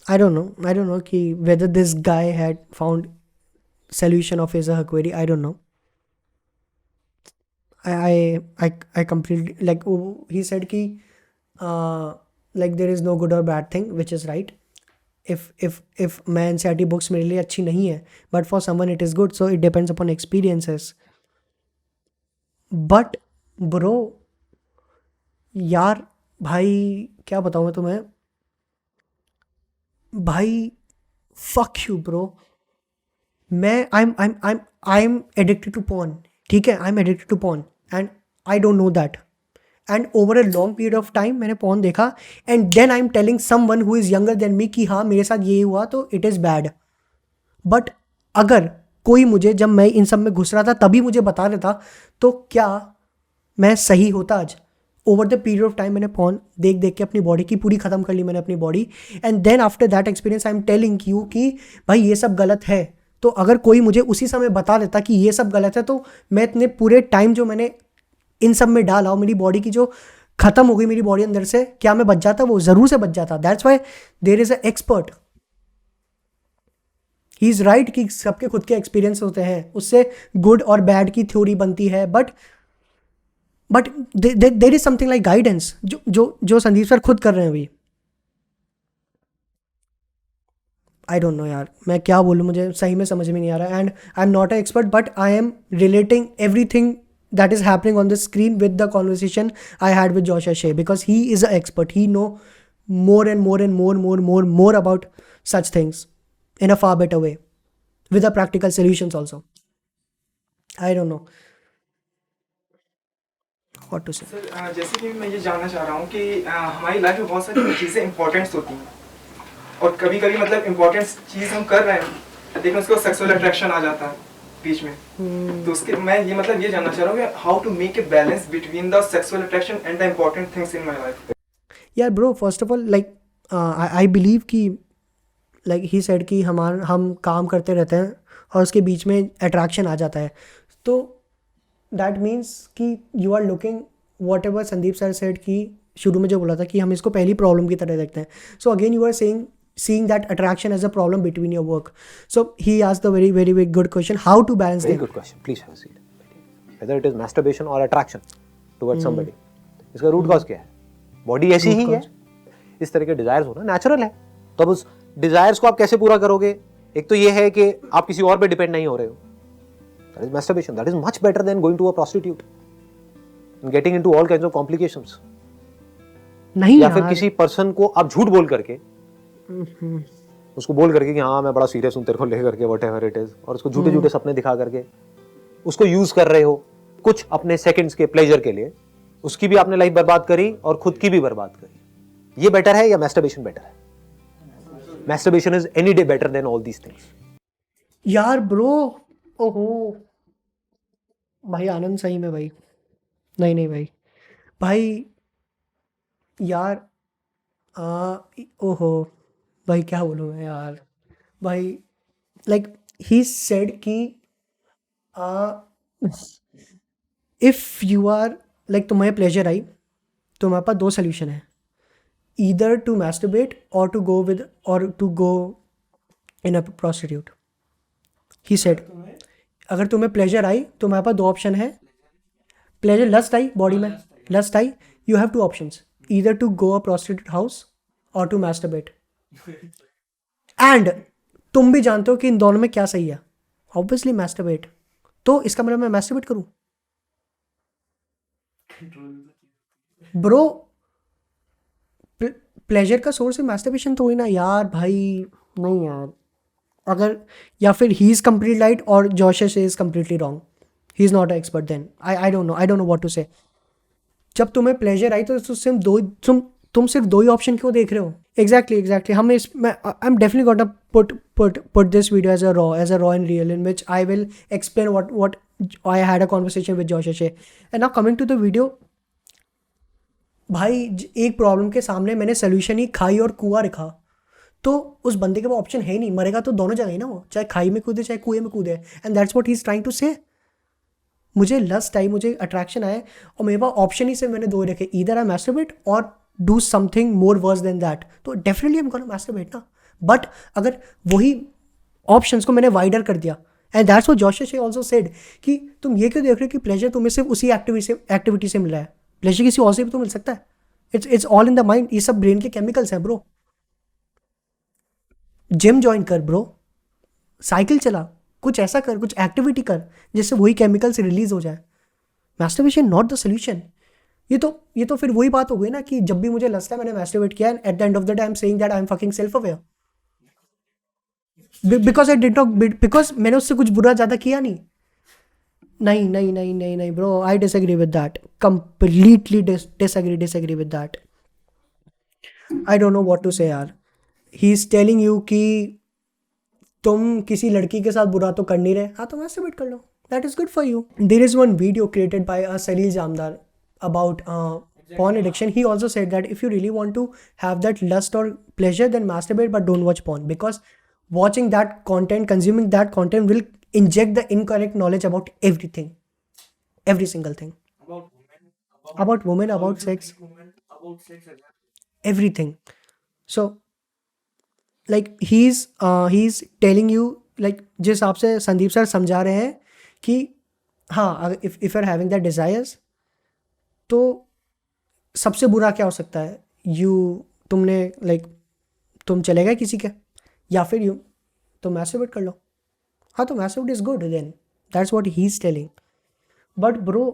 I don't know कि whether this guy had found solution of his or her query. I don't know. I completely, like, he said कि like there is no good or bad thing, which is right. If मैं NCERT books मेरे लिए अच्छी नहीं है, but for someone it is good, so it depends upon experiences. But bro, यार भाई क्या बताऊँ मैं तुम्हें भाई, fuck you bro. मैं I'm addicted to porn. ठीक है, I'm addicted to porn and I don't know that. And over a long period of time मैंने porn देखा and then I'm telling someone who is younger than me कि हाँ मेरे साथ ये हुआ तो it is bad. But अगर कोई मुझे, जब मैं इन सब में घुस रहा था तभी मुझे बता देता तो क्या मैं सही होता आज? Over the period of time मैंने पॉर्न देख के अपनी बॉडी की पूरी ख़त्म कर ली मैंने अपनी body. And then after that experience I am telling you कि भाई ये सब गलत है. तो अगर कोई मुझे उसी समय बता देता कि ये सब गलत है तो मैं इतने पूरे टाइम जो मैंने इन सब में डाला और मेरी बॉडी की जो ख़त्म हो गई मेरी बॉडी अंदर से, क्या मैं बच जाता? वो ज़रूर से बच जाता. That's why there is a expert. He is right कि सबके खुद के एक्सपीरियंस होते हैं, उससे गुड और बैड की थ्योरी बनती है. But there is something like guidance जो संदीप सर खुद कर रहे हैं अभी. आई डोंट नो यार, मैं क्या बोलूँ, मुझे सही में समझ में नहीं आ रहा. And I am not a expert but I M relating everything that is happening on the screen with the conversation I had with Joshua Shea, because he is an expert. He know more and more about such things in a far better way with the practical solutions also. I don't know. What to say. Sir जैसे कि मैं ये जानना चाह रहा हूँ कि हमारी लाइफ में बहुत सारी चीज़ें इंपॉर्टेंट्स होती हैं और कभी कभी मतलब इम्पोर्टेंट चीज़ हम कर रहे हैं लेकिन उसको सेक्सुअल अट्रैक्शन आ जाता है बीच में. तो उसके मैं ये मतलब ये जानना चाह रहा हूँ कि how to make a balance between the sexual attraction and the important things in my life. यार bro, first of all like I believe कि लाइक ही सेड कि हम काम करते रहते हैं और उसके बीच में अट्रैक्शन आ जाता है. तो दैट मीन्स कि you are looking whatever Sandeep sir said कि शुरू में जो बोला था कि हम इसको पहली प्रॉब्लम की तरह देखते हैं. So again you are seeing that attraction as a problem between your work. So he asked a very, very, very good question. How to balance Very them? good question. Please have a seat. Whether it is masturbation or attraction towards somebody, इसका root cause क्या है? Body ऐसी ही है, इस तरह के desires होना natural है. तो अब उस डिजायर्स को आप कैसे पूरा करोगे? एक तो ये है कि आप किसी और पे डिपेंड नहीं हो रहे हो. That is masturbation. That is much better than going to a prostitute and getting into all kinds of complications. नहीं या यार, फिर किसी पर्सन को आप झूठ बोल करके उसको बोल करके कि हाँ मैं बड़ा सीरियस हूँ तेरे को लेकर के व्हाटएवर इट इज, और उसको झूठे झूठे सपने दिखा करके उसको यूज कर रहे हो कुछ अपने सेकंड्स के प्लेजर के लिए. उसकी भी आपने लाइफ बर्बाद करी और खुद की भी बर्बाद करी. ये बेटर है या मैस्टरबेशन बेटर है? Masturbation is any day better than all these things. यार ब्रो, ओहो भाई आनंद सही में भाई, नहीं भाई यार, ओहो भाई क्या बोलूँ मैं यार भाई. लाइक ही सेड कि इफ यू आर लाइक तुम्हें प्लेजर आई तो तुम्हारे पास दो सोल्यूशन है, ईदर टू मैस्टरबेट और to go in a prostitute. He said अगर तुम्हें प्लेजर आई तो तुम्हारे पास दो ऑप्शन है. प्लेजर लस्ट आई, बॉडी में लस्ट आई, you have two options, either to go a prostitute house और टू मैस्टरबेट. एंड तुम भी जानते हो कि इन दोनों में क्या सही है. Obviously masturbate. तो इसका मतलब मैं मैस्टरबेट करूं? ब्रो प्लेजर का सोर्स है मैस्टरबेशन तो हुई ना यार भाई. नहीं यार, अगर या फिर ही इज कंप्लीट राइट और Josha's is completely wrong. He is not a expert then. I don't know what to say. जब तुम्हें प्लेजर आई तो सिर्फ तुम सिर्फ दो ही ऑप्शन क्यों देख रहे हो? एग्जैक्टली हम इसमें I am definitely gonna put this video as a raw and real in which I will explain what I had a conversation with Josh Ashe. And now coming to the video, भाई एक problem के सामने मैंने solution ही खाई और कुआं रखा, तो उस बंदे के पास ऑप्शन है ही नहीं. मरेगा तो दोनों जगह ही ना, वो चाहे खाई में कूदे चाहे कुएं में कूदे. And that's what he is trying to say. मुझे लस्ट आई, मुझे अट्रैक्शन आया और मेरे पास ऑप्शन ही सिर्फ मैंने दो रखे, ईदर आई मैस्टरबेट और do something more worse than that. तो definitely I am gonna masturbate ना. बट अगर वही ऑप्शंस को मैंने वाइडर कर दिया, एंड दैट्स व्हाट जोश अशे आल्सो सेड कि तुम ये क्यों देख रहे हो कि प्लेजर तुम्हें सिर्फ उसी एक्टिविटी से मिल रहा है, प्लेजर किसी और से भी तो मिल सकता है. It's all in the mind. ये सब ब्रेन के केमिकल्स हैं ब्रो. जिम ज्वाइन कर ब्रो, साइकिल चला, कुछ ऐसा कर, कुछ एक्टिविटी कर जिससे वही केमिकल से रिलीज हो जाए. Masturbation not the solution. ये तो फिर वही बात हो गई ना कि जब भी मुझे लगता है मैंने मैस्टरबेट किया, and at the end of the day I am saying that I am fucking self aware because I did not, because मैंने उससे कुछ बुरा ज़्यादा किया नहीं. नहीं bro, I disagree with that, completely disagree with that. I don't know what to say यार. ही is telling you कि तुम किसी लड़की के साथ बुरा तो कर नहीं रहे, हाँ तो मैस्टरबेट कर लो, that is good for you. There is one video created by Salil Jamdar about porn addiction. He also said that if you really want to have that lust or pleasure, then masturbate, but don't watch porn, because watching that content, consuming that content will inject the incorrect knowledge about everything, every single thing, about women, about sex, everything. So like he's telling you, like जिस हिसाब से Sandeep sir समझा रहे हैं कि हाँ, if you're having that desires, तो सबसे बुरा क्या हो सकता है? तुम चले गए किसी के, या फिर तो मैस्टरबेट कर लो. हाँ तो masturbate is good then, that's what he is telling. But bro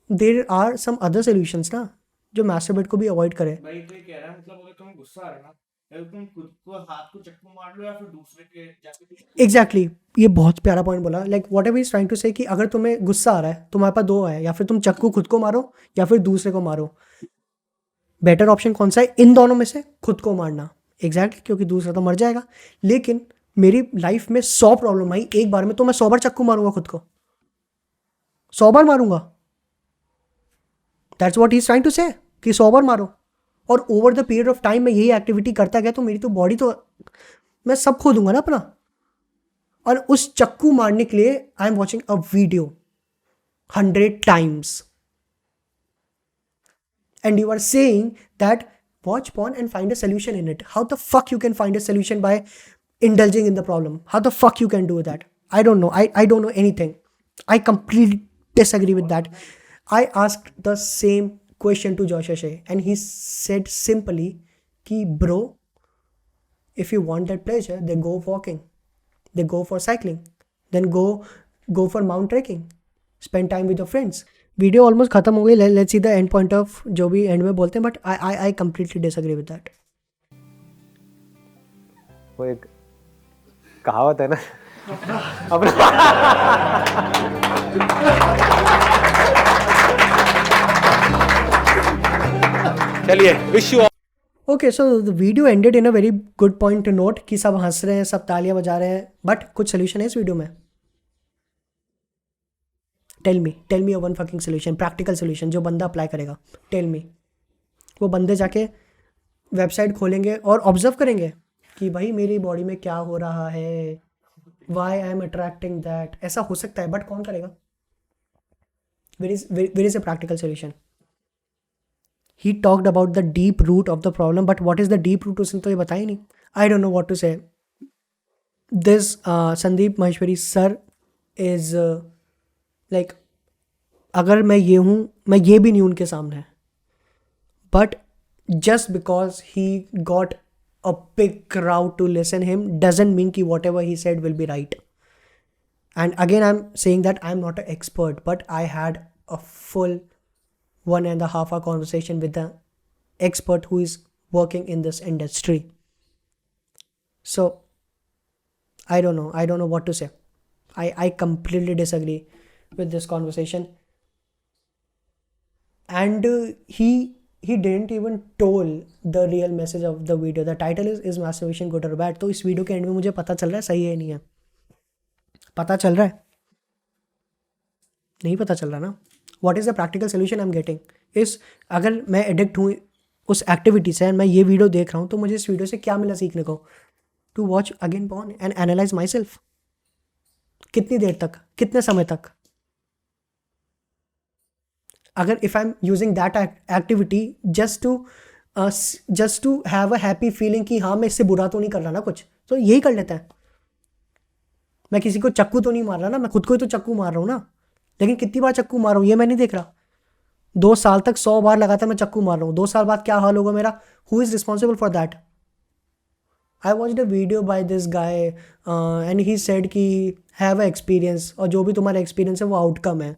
there are some other solutions ना जो मैस्टरबेट को भी अवॉइड करे. भाई तो ये कह रहा है मतलब अगर तुम्हें गुस्सा आ रहा है ना, तुम खुद को हाथ को चक्कू मार लो या फिर दूसरे के जाके एग्जैक्टली ये बहुत प्यारा पॉइंट बोला. Like whatever is trying to say कि अगर तुम्हें गुस्सा आ रहा है, तुम्हारे पास दो है, या फिर तुम चक्कू खुद को मारो या फिर दूसरे को मारो. बेटर ऑप्शन कौन सा है इन दोनों में से? खुद को मारना. एग्जैक्टली क्योंकि दूसरा तो मर जाएगा. लेकिन मेरी लाइफ में 100 प्रॉब्लम आई एक बार में, तो मैं 100 बार चक्कू मारूंगा खुद को? 100 बार मारूंगा? That's what he is trying to say कि 100 बार मारो. और over the period of time मैं यही एक्टिविटी करता गया तो मेरी तो बॉडी तो, मैं सब खो दूंगा ना अपना. और उस चक्कू मारने के लिए I am watching a video 100 times. And you are saying that watch porn and find a solution in it. How the fuck you can find a solution by indulging in the problem? How the fuck you can do that? I don't know. I don't know anything. I completely disagree with that. I asked the same question to Josh Ashay and he said simply ki bro, if you want that pleasure, then go walking, then go for cycling, then go for mount trekking, spend time with your friends. Video almost खत्म हो गई. Let's see the end point of जो भी and में बोलते हैं, but I completely disagree with that. वो एक कहावत है ना अपना चलिए wish you. Okay so the video ended in a very good point two note कि सब हंस रहे हैं, सब तालियां बजा रहे हैं, बट कुछ सोल्यूशन है इस वीडियो में? Tell me one fucking solution, practical solution जो बंदा अप्लाई करेगा. Tell me. वो बंदे जाके वेबसाइट खोलेंगे और ऑब्जर्व करेंगे कि भाई मेरी बॉडी में क्या हो रहा है, why I am attracting that. ऐसा हो सकता है बट कौन करेगा? Where is a practical solution. He talked about the deep root of the problem, but what is the deep root उसने तो ये बताया ही नहीं. I don't know what to say. This Sandeep Maheshwari sir is like अगर मैं ये हूँ, मैं ये भी नहीं उनके सामने, but just because he got a big crowd to listen him doesn't mean कि whatever he said will be right. And again I am saying that I am not a expert, but I had a full 1.5 hour conversation with the expert who is working in this industry. So I don't know what to say. I completely disagree with this conversation. And he didn't even told the real message of the video. The title is masturbation good or bad? तो इस video के and में मुझे पता चल रहा है सही है नहीं है. पता चल रहा है? नहीं पता चल रहा ना. What is the practical solution I'm getting? इस अगर मैं एडिक्ट हूँ उस एक्टिविटी से, मैं ये वीडियो देख रहा हूँ, तो मुझे इस वीडियो से क्या मिला सीखने को? To watch again porn and analyse myself. कितनी देर तक, कितने समय तक? अगर if I am using that activity just to have a happy feeling कि हाँ मैं इससे बुरा तो नहीं कर रहा ना कुछ, तो यही कर लेता है. मैं किसी को चक्कू तो नहीं मार रहा ना, मैं खुद को ही तो चक्कू मार रहा हूँ ना. लेकिन कितनी बार चक्कू मार रहा हूँ ये मैं नहीं देख रहा. 2 साल तक 100 बार लगातार मैं चक्कू मार रहा हूँ. 2 साल बाद क्या हाल होगा मेरा? Who is responsible for that? I watched a video by this guy and he said कि हैव अ एक्सपीरियंस, और जो भी तुम्हारा एक्सपीरियंस है वो आउटकम है,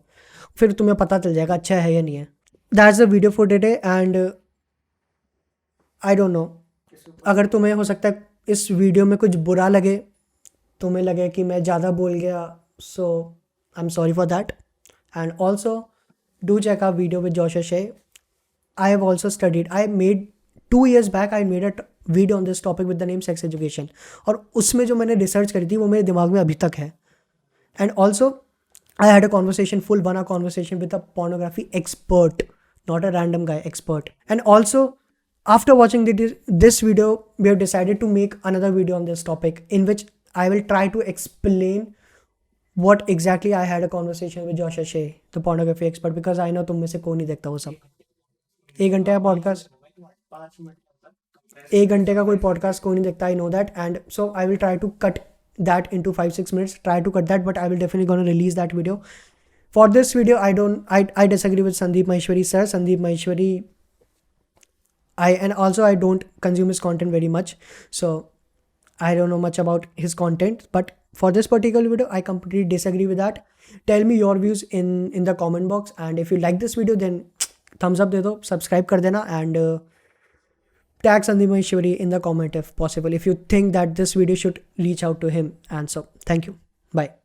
फिर तुम्हें पता चल जाएगा अच्छा है या नहीं है. That's the video for today. And I don't no, अगर तुम्हें हो सकता है इस वीडियो में कुछ बुरा लगे, तुम्हें लगे कि मैं ज़्यादा बोल गया, so I am sorry for that. And also do check our video with Josh Ashe. I have also studied. I made 2 years back I made a video on this topic with the name sex education. और उसमें जो मैंने research करी थी वो मेरे दिमाग में अभी तक है. And also I had a conversation, full 1 hour conversation with a pornography expert, not a random guy, expert. And also after watching this video, we have decided to make another video on this topic in which I will try to explain what exactly I had a conversation with Josh Ashay, the pornography expert, because I know तुम में से कोई नहीं देखता वो सब. 1 घंटे का पॉडकास्ट, 1 घंटे का कोई पॉडकास्ट कोई नहीं देखता. I know that. And so I will try to cut that into 5-6 minutes, try to cut that, but I will definitely gonna release that video. For this video I disagree with Sandeep Maheshwari sir. Sandeep Maheshwari, and also I don't consume his content very much, so I don't know much about his content, but for this particular video I completely disagree with that. Tell me your views in the comment box, and if you like this video then thumbs up दे दो, subscribe कर देना, and tag Sandeep Maheshwari in the comment if possible, if you think that this video should reach out to him. And so thank you. Bye.